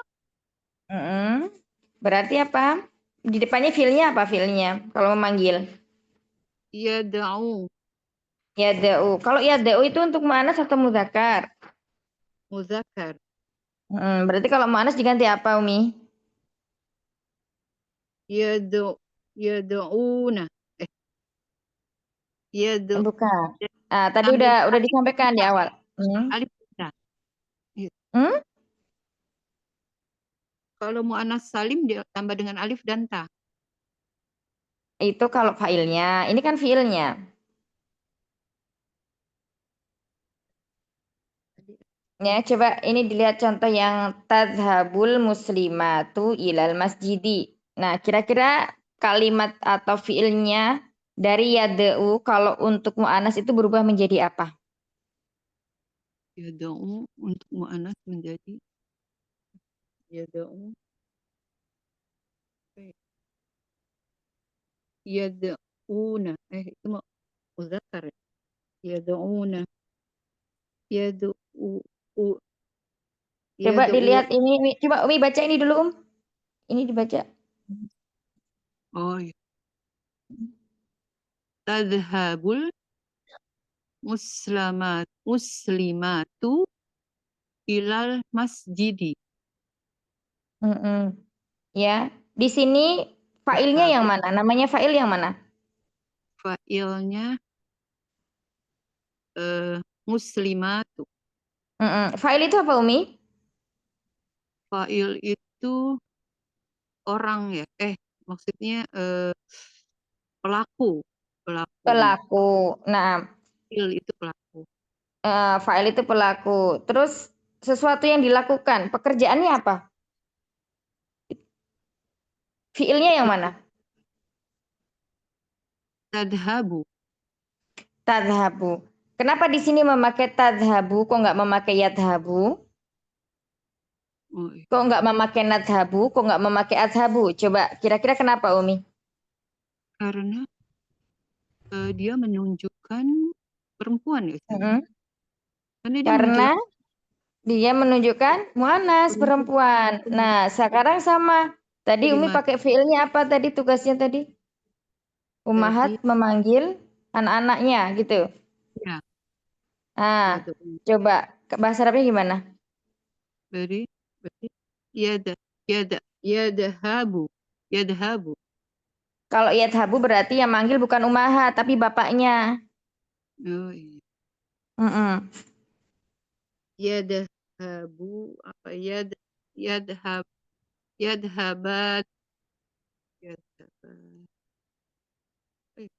Mm-mm. Berarti apa? Di depannya fiilnya apa fiilnya? Kalau memanggil. Yada'u. Yada'u. Kalau yada'u itu untuk muannas atau mudzakkar? Muzakkar. Berarti kalau muannas diganti apa, Umi? Yada'una. Bukan. Tadi udah disampaikan di awal. Alif dan ta. Hmm? Kalau mu'annas salim dia tambah dengan alif dan ta. Itu kalau failnya. Ini kan fiilnya. Ya, coba ini dilihat contoh yang tadhabul muslimatu ilal masjidi. Nah, kira-kira kalimat atau fiilnya dari yada'u kalau untuk mu'anas itu berubah menjadi apa? Yada'u untuk mu'annas menjadi yada'u. Yada'una. Itu mau muzakkar ya. Yada'una. Yada'u. Coba Yada'u. dilihat ini. Coba Umi baca ini dulu, Ini dibaca. Oh iya. Tadhabul muslimatu ilal masjidi. Ya, di sini failnya yang mana? Namanya fail yang mana? Failnya muslimatu. Fail itu apa, Umi? Fail itu orang ya. Maksudnya pelaku. Pelaku. Nah, Fail itu pelaku. fa'il itu pelaku. Terus sesuatu yang dilakukan, pekerjaannya apa? Fiilnya yang mana? Tadhabu. Tadhabu. Kenapa di sini memakai tadhabu, kok nggak memakai yadhabu? Oh, iya. Kok nggak memakai nadhabu? Kok nggak memakai adhabu? Coba kira-kira kenapa Umi? Karena dia menunjukkan perempuan ya Ustazah. Mm-mm. Karena dia Karena menunjukkan dia menunjukkan muannas perempuan. Nah, sekarang sama. Tadi Umi kalimat pakai fiilnya apa tadi tugasnya tadi? tadi. Ummahat memanggil anak-anaknya gitu. Ya, Nah, ada coba bahasa Arabnya gimana? berarti yadhabu. Yadhabu. Kalau yadhabu berarti yang manggil bukan ummahat tapi bapaknya. Oh, iya. Mm-mm. Yadhabu apa yadhab yadhabat yadhabat. Eh,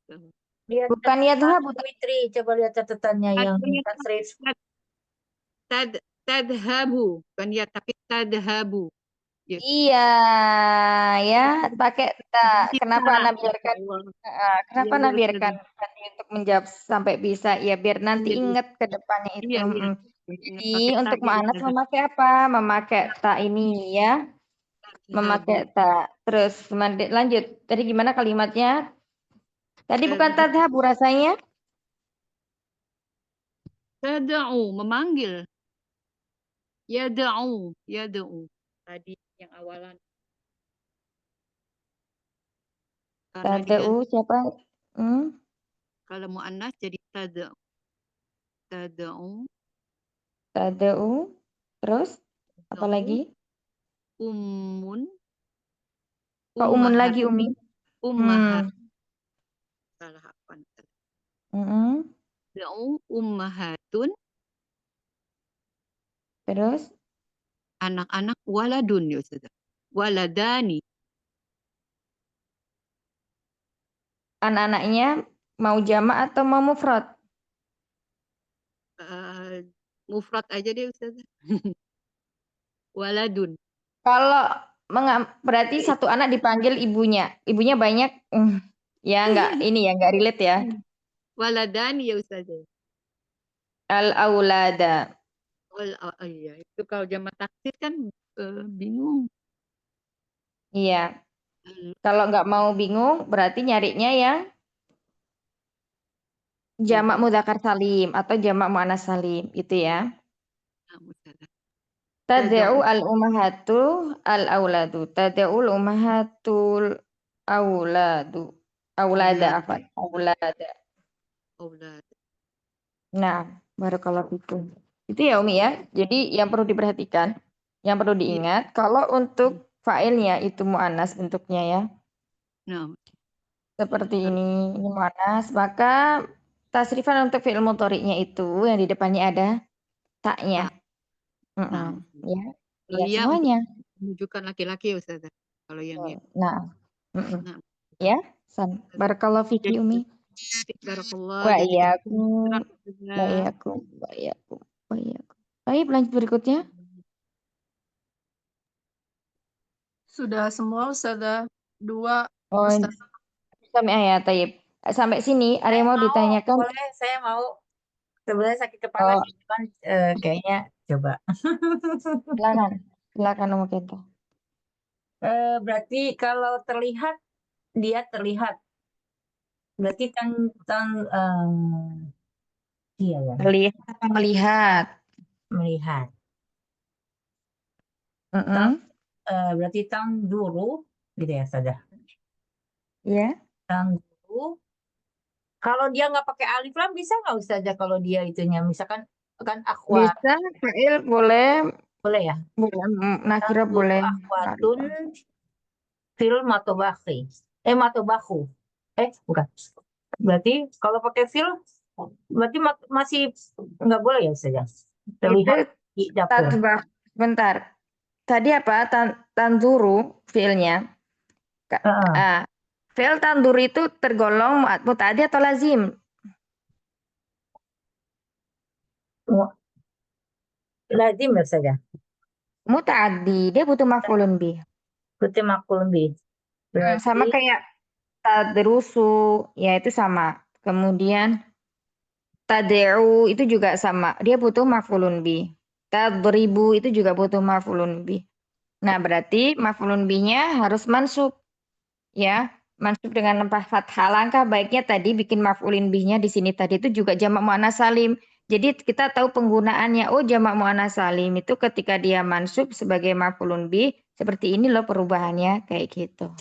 salah. Lihat Bukan catatan yadhabu. Fitri, coba lihat catatannya yang tasrif. Tadhabu kan ya tapi tadhabu. Ya. Iya, ya pakai tak. Kenapa Kita Anda biarkan? Iya, Kenapa iya, Anda biarkan Ustazah. nanti untuk menjawab sampai bisa? Ya biar nanti Iya, iya. ingat ke depannya itu. Iya, iya. Jadi Pakai untuk tadi mu'anats Ustazah. memakai apa? Memakai tak ini ya. Memakai Tadhabu. tak. Terus lanjut. Tadi gimana kalimatnya? Tadi bukan Tadhabu. tadhabu rasanya. Tada'u memanggil. Yada'u. Yada'u. Tadi yang awalan. Karena Tada'u siapa? kalau mu'annas jadi tada'u. Tada'u. Tada'u. Terus apa Tada'u. lagi? Ummun. Kok umun Ummahat. lagi Umi? Ummahat. Salah apa? Tada'u ummahatun. Terus Anak-anak waladun ya Ustazah. Waladani. anak-anaknya mau jamak atau mau mufrad? Mufrad aja deh Ustazah. Waladun. Kalau berarti satu anak dipanggil ibunya. Ibunya banyak. Ya nggak ini ya nggak relate ya. Waladani ya Ustazah. Al-aulada. Oh, iya, itu kalau jamak taksir kan bingung. Iya. Kalau nggak mau bingung berarti nyarinya yang jamak mudzakkar salim atau jamak muannas salim itu ya. Tad'u al-ummahatu al-auladu. Tad'u al-ummahatul auladu. Aulada apa? Aulada. Aulad. Nah, barakallahu fikum. Itu ya Umi ya. Jadi yang perlu diperhatikan, yang perlu diingat kalau untuk fa'ilnya itu mu'annas bentuknya ya. Nah, Seperti ini mu'annas, maka tasrifan untuk fi'il mudhari'nya itu yang di depannya ada taknya. nah. Ya. Kalau Ya iya semuanya. menunjukkan laki-laki ya Ustazah. Kalau yang ya. Nah, Nah, ya. Barakallahu fiki Umi. Barakallah Wa jadi iyyakum. Wa Ustazah. iyyakum. Wa iyyakum. Wa iyyakum. Baik, lanjut berikutnya. Sudah semua Ustazah. 2 Oh, Ustazah. sampai ayat Taib. Sampai sini ada Saya yang mau mau, ditanyakan? boleh, saya mau. Sebenarnya sakit kepala Oh, sih, cuman kayaknya coba. silakan. Silakan Om Kenta. Berarti kalau terlihat, dia terlihat. Berarti iya ya, Terlihat apa melihat? melihat. Berarti dulu, gitu ya, Sadah. Ya. Dulu. Kalau dia nggak pakai alif lam bisa nggak Ustazah kalau dia itunya misalkan kan akhwat Bisa fa'il boleh, boleh ya? boleh nakira Dulu boleh. akhwatun fil matobakhi. Matobahu. Bukan. Berarti kalau pakai fil berarti masih nggak boleh ya Ustazah? Terlihat Itu di dapur. tatbah. Bentar. Tadi apa? Tanzuru fiilnya. Fi'il tandur itu tergolong muta'addi atau lazim? Lazim ya Ustazah? Muta'addi, dia butuh maf'ulun bih. Berarti makul lebih. Sama Berarti kayak tadrusu, ya itu sama. Kemudian tad'u itu juga sama. Dia butuh maf'ulun bih. Tadribu itu juga butuh maf'ulun bih. Nah, berarti maf'ulun bihnya harus mansub. Ya, mansub dengan fathah. Langkah baiknya tadi bikin maf'ulin bihnya di sini tadi itu juga jamak muannats salim. Jadi kita tahu penggunaannya. Oh, jamak muannats salim itu ketika dia mansub sebagai maf'ulun bih seperti ini loh perubahannya kayak gitu.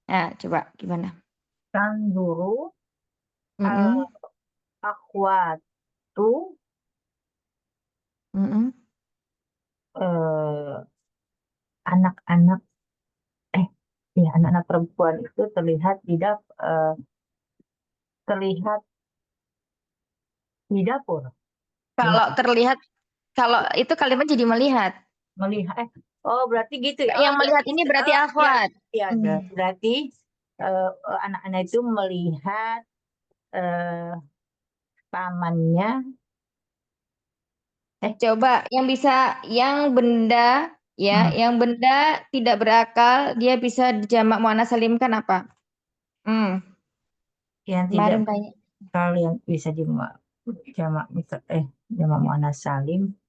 Nah, coba gimana? Tanzuru Mm-mm, akhwatu mm-mm. eh, anak-anak ya anak-anak perempuan itu terlihat di dapur. Kalau Gimana? terlihat, kalau itu kalimat jadi melihat. Melihat oh berarti gitu ya. Yang melihat ini berarti Iya, akhwat. iya, berarti anak-anak itu melihat pamannya Coba yang bisa, yang benda, ya, yang benda tidak berakal, dia bisa dijamak muannats salimkan apa? yang Kemarin tidak tanya. berakal yang bisa jamak muannats salim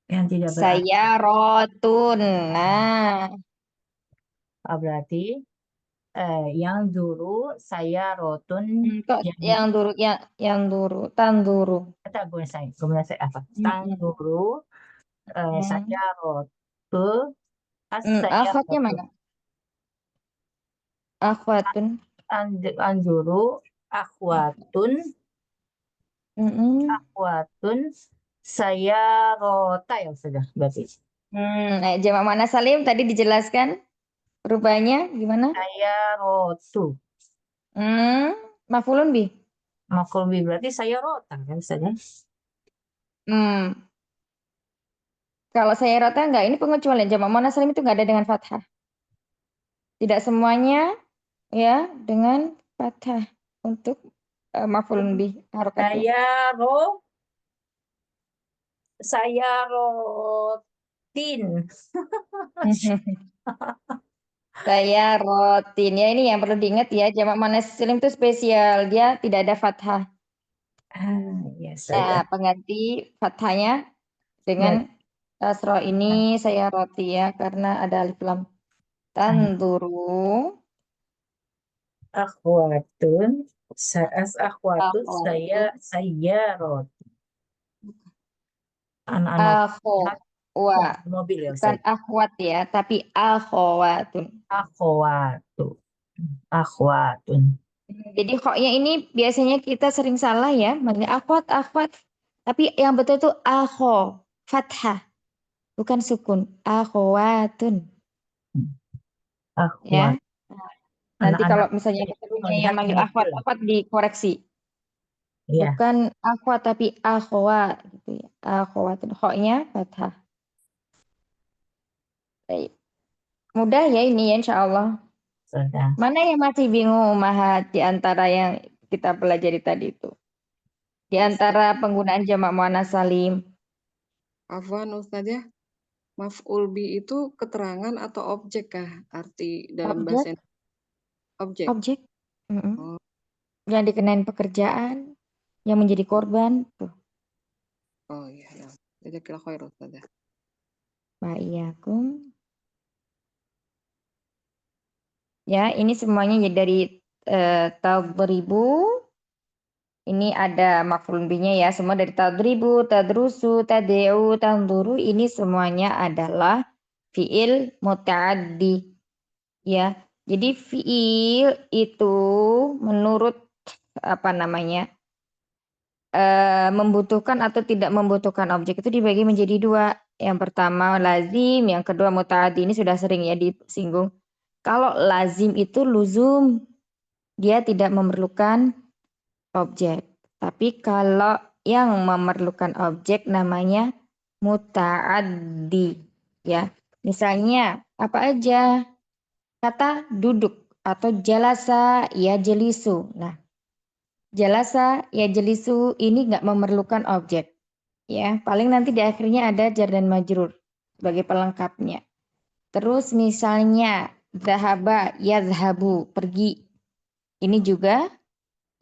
yang tidak berakal. Saya rotun. Nah, Berarti yang dulu saya rotun kok yang duru, yang duru, tanduru. kata gue saya apa? Tan dulu saya rotu saya Akhwatnya rotu mana? Akhwatun. anjuru akhwatun Mm-mm. akhwatun saya rota ya sudah berarti Jamak muannats salim tadi dijelaskan rupanya gimana? saya rotu Maf'ulun bih. maf'ul bih berarti saya rota kan saja. Kalau saya rata enggak, ini pengecualian jamak muannats salim itu enggak ada dengan fathah. Tidak semuanya ya dengan fathah untuk maf'ulun bih harokatnya. Saya rotin Saya rotin ya, ini yang perlu diingat ya, jamak muannats salim itu spesial, dia tidak ada fathah. ya Nah, sudah pengganti fathahnya dengan kasroh ini saya roti ya karena ada alif lam. Tanduru akhwatun akhwatun saya roti anak-anak akhwa. mobil ya Bukan Ustaz. akhwat ya, tapi akhwatun. Akhwatun Jadi khoknya ini biasanya kita sering salah ya, manggil akhwat, akhwat. Tapi yang betul itu akho, fathah, bukan sukun. Akhwatun. Ya. akhwat Nanti kalau anak-anak misalnya itu ketemunya yang melihat manggil mobil akhwat dikoreksi. ya Bukan akhwat tapi akhwat gitu ya. Akhwatun. Khoknya fathah. Baik. Mudah ya ini ya insya Allah. sudah Mana yang masih bingung Mahat di antara yang kita pelajari tadi itu? Di antara penggunaan jamak muannats salim. Afwan Ustaz ya, maf'ul bi itu keterangan atau objek kah arti dalam bahasa Objek. Indonesia? Objek. Objek. Oh, Yang dikenain pekerjaan, yang menjadi korban. Tuh. oh iya, ya. Jazakallahu khair Ustaz ya. Wa'iyyakum. Ya, ini semuanya ya dari tadribu. Ini ada maf'ulun bihnya ya, semua dari tadribu, tadrusu, tad'u, tanduru. Ini semuanya adalah fiil muta'addi. Ya, jadi fiil itu menurut apa namanya membutuhkan atau tidak membutuhkan objek itu dibagi menjadi dua. Yang pertama lazim, yang kedua muta'addi. Ini sudah sering ya disinggung. Kalau lazim itu luzum, dia tidak memerlukan objek. Tapi kalau yang memerlukan objek namanya muta'addi. Ya, misalnya apa aja? Kata duduk atau jalasa ya jelisu. Nah, jalasa ya jelisu ini nggak memerlukan objek. Ya, paling nanti di akhirnya ada jar dan majrur sebagai pelengkapnya. Terus misalnya zahaba yazhabu pergi. Ini juga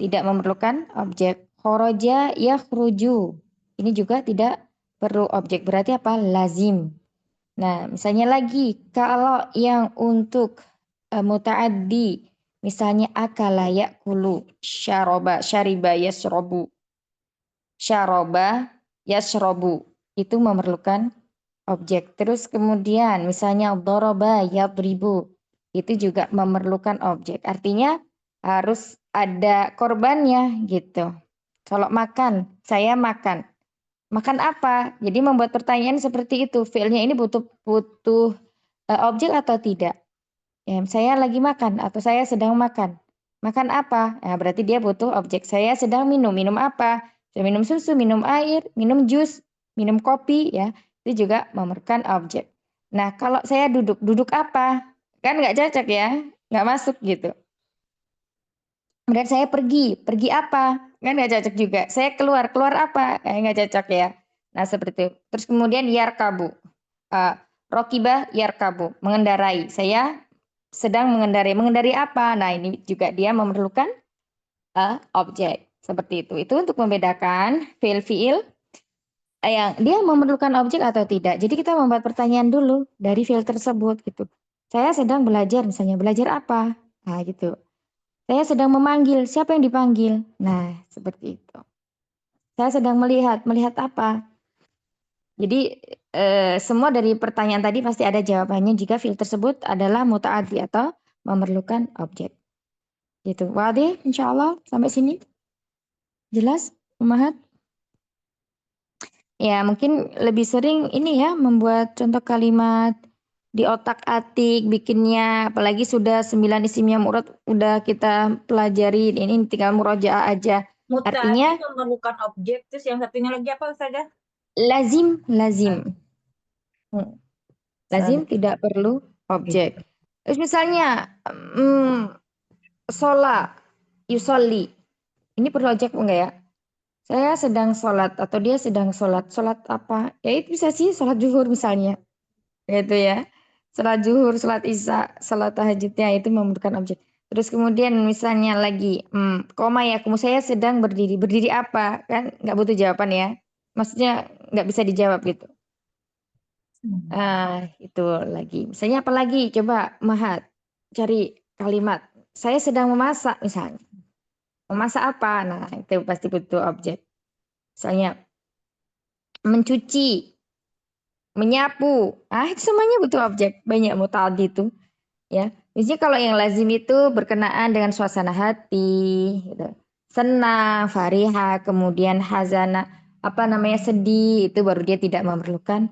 tidak memerlukan objek. Khoroja yakhruju. Ini juga tidak perlu objek. Berarti apa? Lazim. Nah, misalnya lagi kalau yang untuk mutaaddi, misalnya akala yakulu, syaroba, syariba yasrobu, syaroba yasrobu. Itu memerlukan objek. Terus kemudian misalnya doroba yadribu. Itu juga memerlukan objek. Artinya harus ada korbannya gitu. Kalau makan, saya makan. Makan apa? Jadi membuat pertanyaan seperti itu. Fiilnya ini butuh objek atau tidak? Ya, saya lagi makan atau saya sedang makan. Makan apa? Nah, berarti dia butuh objek. Saya sedang minum. Minum apa? Saya minum susu, minum air, minum jus, minum kopi ya. Itu juga memerlukan objek. Nah, kalau saya duduk, duduk apa? Kan nggak cocok ya, nggak masuk gitu. Kemudian saya pergi, pergi apa? Kan nggak cocok juga. Saya keluar, keluar apa? Nggak cocok ya. Nah seperti itu. Terus kemudian yarkabu. Rokiba yarkabu, mengendarai. Saya sedang mengendarai. Mengendarai apa? Nah ini juga dia memerlukan objek. Seperti itu. Itu untuk membedakan fiil-fiil yang dia memerlukan objek atau tidak. Jadi kita membuat pertanyaan dulu dari fiil tersebut gitu. Saya sedang belajar misalnya. Belajar apa? Nah gitu. Saya sedang memanggil, siapa yang dipanggil? Nah, seperti itu. Saya sedang melihat, melihat apa? Jadi semua dari pertanyaan tadi pasti ada jawabannya jika fiil tersebut adalah muta'addi atau memerlukan objek. Gitu. Wadih, insya Allah sampai sini. Jelas, Umahat? Ya, mungkin lebih sering ini ya membuat contoh kalimat di otak-atik bikinnya, apalagi sudah 9 isimnya murad udah kita pelajari, ini tinggal murojaah aja. Artinya Muta'addi memerlukan objek, terus yang satunya lagi apa Ustazah? lazim. Lazim tidak perlu objek. Terus misalnya sholat, yusolli. Ini perlu objek enggak ya? Saya sedang sholat atau dia sedang sholat. Sholat apa? Ya itu bisa sih sholat zuhur misalnya. Gitu ya. Sholat zuhur, sholat isya, sholat tahajudnya itu memerlukan objek. Terus kemudian misalnya lagi, koma ya, saya sedang berdiri. Berdiri apa? Kan nggak butuh jawaban ya. Maksudnya nggak bisa dijawab gitu. Itu lagi. Misalnya apa lagi? Coba Mahat cari kalimat. Saya sedang memasak misalnya. Memasak apa? Nah, itu pasti butuh objek. Misalnya mencuci, menyapu. Itu semuanya butuh objek. Banyak muta'addi itu, ya. Misalnya kalau yang lazim itu berkenaan dengan suasana hati, gitu. Senang, fariha, kemudian hazana, sedih, itu baru dia tidak memerlukan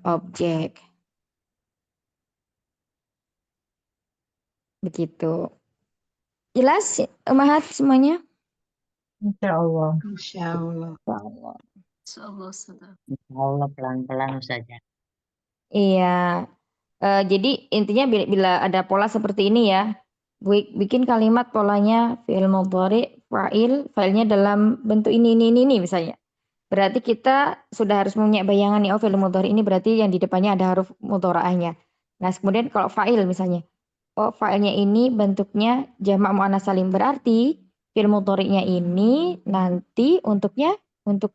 objek. Begitu. Jelas, Umahat semuanya? Insya Allah. Insya Allah. Insya Allah, Ustazah. Insya Allah pelan-pelan saja. Iya. Jadi intinya bila ada pola seperti ini ya, bikin kalimat polanya fi'il mudhari, fa'il, fa'ilnya dalam bentuk ini misalnya. Berarti kita sudah harus punya bayangan nih, fi'il mudhari ini berarti yang di depannya ada huruf mudhara'ahnya. Nah, kemudian kalau fa'il misalnya, fa'ilnya ini bentuknya jamak muannats salim, berarti fi'il mudhari'nya ini nanti untuk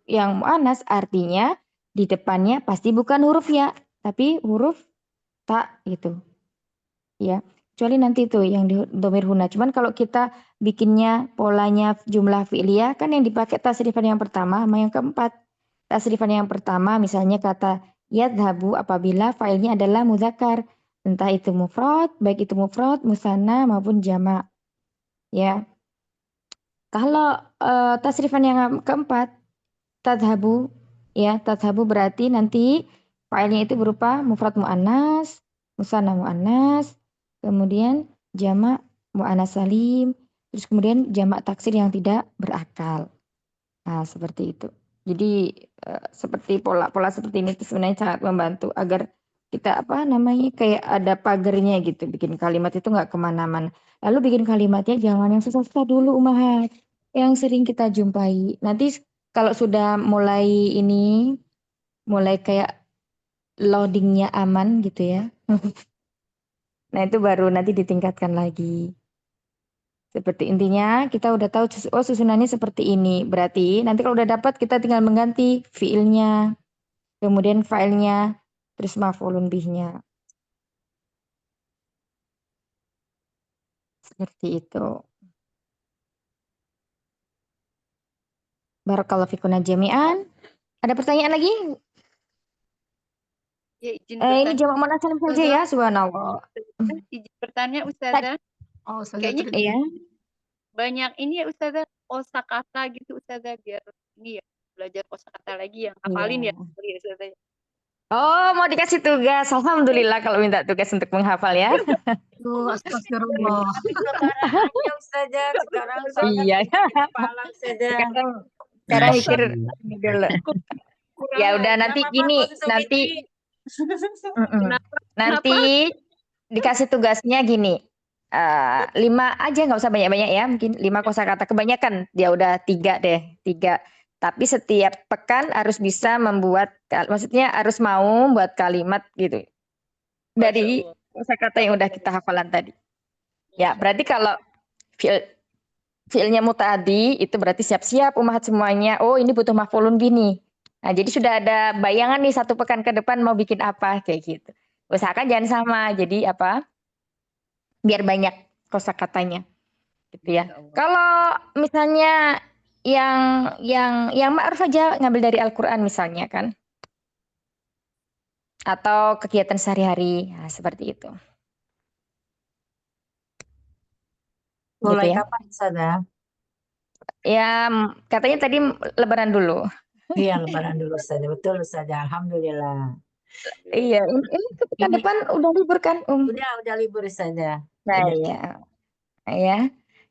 yang muannats artinya di depannya pasti bukan huruf ya, tapi huruf tak gitu. Ya, kecuali nanti tuh yang di dhamir huna. Cuman kalau kita bikinnya polanya jumlah fi'liyah kan yang dipakai tasrifan yang pertama sama yang keempat. Tasrifan yang pertama misalnya kata yadhabu apabila fa'ilnya adalah mudzakkar, entah itu mufrad, baik itu mufrad, musanna maupun jamak. Ya. Kalau tasrifan yang keempat tadhabu, ya tadhabu berarti nanti fa'ilnya itu berupa mufrad mu'annas, musanna mu'annas, kemudian jamak mu'annas salim, terus kemudian jamak taksir yang tidak berakal. Nah, seperti itu. Jadi seperti pola seperti ini itu sebenarnya sangat membantu agar kita kayak ada pagernya gitu, bikin kalimat itu nggak kemana-mana. Lalu bikin kalimatnya jangan yang susah-susah dulu, Umahat, yang sering kita jumpai. Nanti kalau sudah mulai kayak loadingnya aman gitu ya. Nah itu baru nanti ditingkatkan lagi. Seperti intinya kita udah tahu oh susunannya seperti ini. Berarti nanti kalau udah dapat kita tinggal mengganti fiilnya, kemudian filenya, terus maf'ulun bihnya. Seperti itu. Barakallahu fikuna jami'an. Ada pertanyaan lagi? Ya, izin Ini bertanya, jamak muannas salim saja ya, subhanallah. izin bertanya Ustazah. Oh, saya Kayaknya Iya. banyak ini ya Ustazah, kosakata gitu Ustazah, biar ini ya belajar kosakata lagi yang hafalin ya. Ya Ustazah. Oh, mau dikasih tugas. Alhamdulillah kalau minta tugas untuk menghafal ya. Tuh, astagfirullah. Lebaran aja Ustazah. Sekarang soalnya Iya. kepala Ustazah. Sekarang mikir Masyaallah. ini dulu. Kurang Ya udah ajar nanti Mama, gini, Khusus nanti Fitri. nanti dikasih tugasnya gini. 5 aja nggak usah banyak-banyak ya, mungkin 5 kosakata kebanyakan dia udah 3 deh, 3. Tapi setiap pekan harus bisa membuat, maksudnya harus mau buat kalimat gitu dari kosakata yang udah kita hafalan tadi. Ya berarti kalau fiilnya muta'addi itu berarti siap-siap umat semuanya. Oh ini butuh maf'ulun bih nih. Nah jadi sudah ada bayangan nih 1 pekan ke depan mau bikin apa kayak gitu. Usahakan jangan sama. Jadi apa? Biar banyak kosakatanya gitu ya. Kalau misalnya yang ma'ruf aja ngambil dari Al-Qur'an misalnya kan. Atau kegiatan sehari-hari. Nah, seperti itu. Mulai Gitu ya. kapan Ustazah? Ya katanya tadi lebaran dulu. Iya, lebaran dulu Ustazah. Betul Ustazah. Alhamdulillah. Iya, ini pekan depan udah libur kan, Udah libur Ustazah. Nah, Udah. iya. Ya.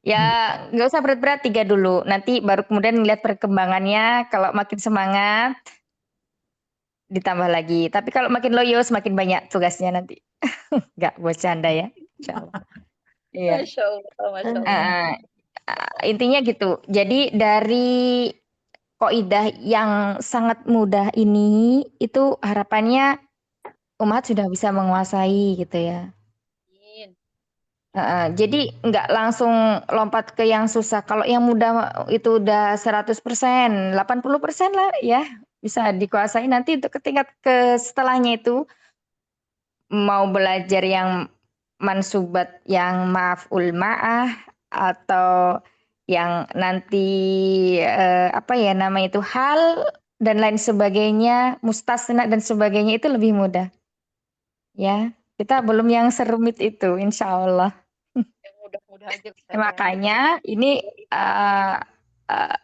Ya, nggak usah berat-berat 3 dulu. Nanti baru kemudian ngeliat perkembangannya, kalau makin semangat ditambah lagi. Tapi kalau makin loyo semakin banyak tugasnya nanti. Nggak bercanda ya. Insyaallah. Iya. Masya Allah. Intinya gitu. Jadi dari kaidah yang sangat mudah ini itu harapannya umat sudah bisa menguasai gitu ya. Jadi nggak langsung lompat ke yang susah. Kalau yang mudah itu udah 100%, 80% lah ya bisa dikuasai. Nanti untuk ke tingkat ke setelahnya itu mau belajar yang mansubat yang maf'ul ma'ah atau yang nanti apa ya namanya itu hal dan lain sebagainya, mustasna dan sebagainya itu lebih mudah. Ya, kita belum yang serumit itu, insya Allah. Yang mudah-mudah aja Ustazah. Makanya ini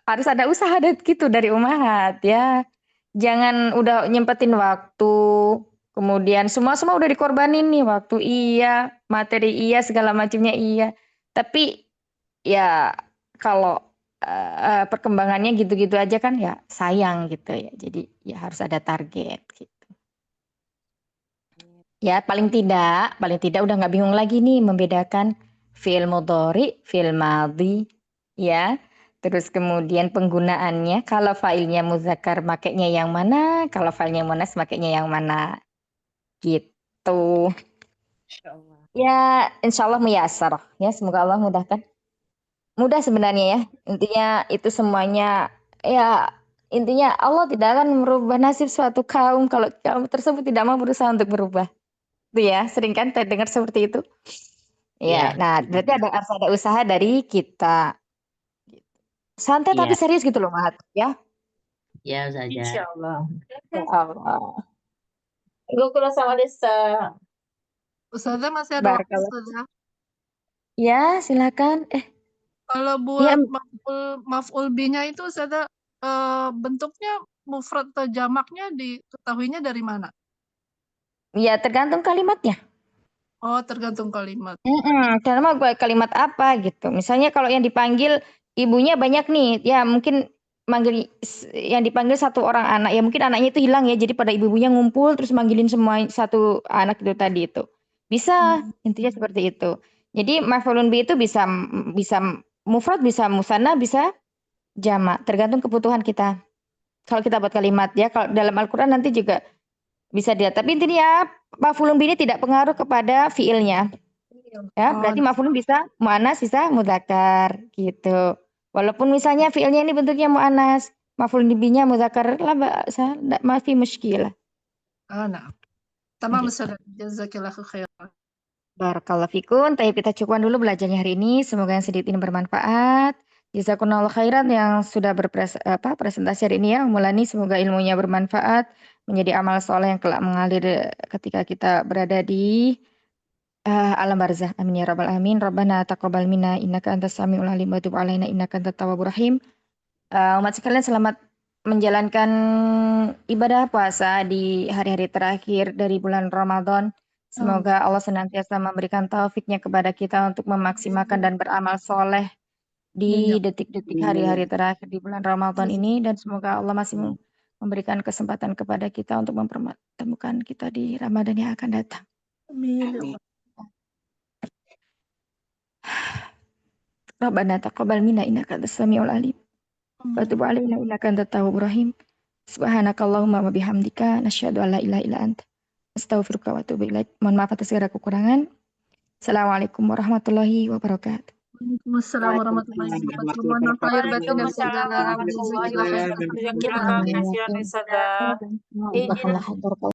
harus ada usaha gitu dari umahat ya. Jangan udah nyempetin waktu, kemudian semua udah dikorbanin nih, waktu iya, materi iya, segala macamnya iya. Tapi ya kalau perkembangannya gitu-gitu aja kan ya sayang gitu ya. Jadi ya harus ada target gitu. Ya paling tidak udah nggak bingung lagi nih membedakan fi'il mudhari, fi'il madhi, ya. Terus kemudian penggunaannya, kalau failnya muzakkar makainya yang mana, kalau failnya muannas makainya yang mana. Gitu. Ya, insya Allah muyasar. Ya, semoga Allah mudahkan. Mudah sebenarnya ya. Intinya itu semuanya ya intinya Allah tidak akan merubah nasib suatu kaum kalau kaum tersebut tidak mau berusaha untuk berubah. Itu ya, sering kan dengar seperti itu. Ya, nah berarti harus ada usaha dari kita. Santai tapi serius gitu loh, Mahat. Ya. Ya Ustazah. Insyaallah. Ya Allah. Ustazah masih ada waktu Barakallah. Ustazah. Ya, silakan. Kalau buat maf'ul bihnya itu Ustazah bentuknya mufrad atau jamaknya diketahuinya dari mana? Ya, tergantung kalimatnya. Oh, tergantung kalimat. Karena kalimat apa gitu. Misalnya kalau yang dipanggil ibunya banyak nih, ya mungkin manggil yang dipanggil 1 orang anak, ya mungkin anaknya itu hilang ya, jadi pada ibu-ibunya ngumpul terus manggilin semua 1 anak itu tadi itu. Bisa, intinya seperti itu. Jadi maf'ulun bih itu bisa mufrad, bisa musanna, bisa jamak, tergantung kebutuhan kita. Kalau kita buat kalimat ya, kalau dalam Al-Qur'an nanti juga bisa dilihat. Tapi intinya maf'ulun bih ini tidak pengaruh kepada fiilnya. Ya, Oh, berarti maf'ul bisa mu'annas bisa mudzakkar gitu. Walaupun misalnya fi'ilnya ini bentuknya mu'annas, maf'ul bihi-nya mudzakkar la ba'sa, ma fi mushkilah. na'am. Tamam Gitu. Ustazah. Jazakillahu khairan. Barakallahu fikun. Tapi kita cukupkan dulu belajarnya hari ini. Semoga yang sedikit ini bermanfaat. Jazakumullahu khairan yang sudah presentasi hari ini ya. Mulani semoga ilmunya bermanfaat, menjadi amal soleh yang kelak mengalir ketika kita berada di alam barzah. Amin ya rabbal alamin. Rabbana taqabbal minna innaka antas samiul alim wa tub alaina innaka antat tawwabur rahim. Umat sekalian, selamat menjalankan ibadah puasa di hari-hari terakhir dari bulan Ramadan. Semoga Allah senantiasa memberikan taufiknya kepada kita untuk memaksimalkan dan beramal soleh di detik-detik hari-hari terakhir di bulan Ramadan ini. Dan semoga Allah masih memberikan kesempatan kepada kita untuk mempertemukan kita di Ramadan yang akan datang. Amin. Rabbana taqabbal minna innaka antas samiul alim wa tub alaina innaka antat tawwabur rahim. Subhanakallahumma wa bihamdika nasyhadu an la ilaha illa anta astaghfiruka wa atubu ilaik. Mohon maaf atas segala kekurangan. Assalamualaikum warahmatullahi wabarakatuh. Waalaikumsalam warahmatullahi wabarakatuh. Mohon maaf lahir batin ya Ustazah. Waalaikumsalam warahmatullahi wabarakatuh. Jazakallahu khairan. Ustazah. Barakallahu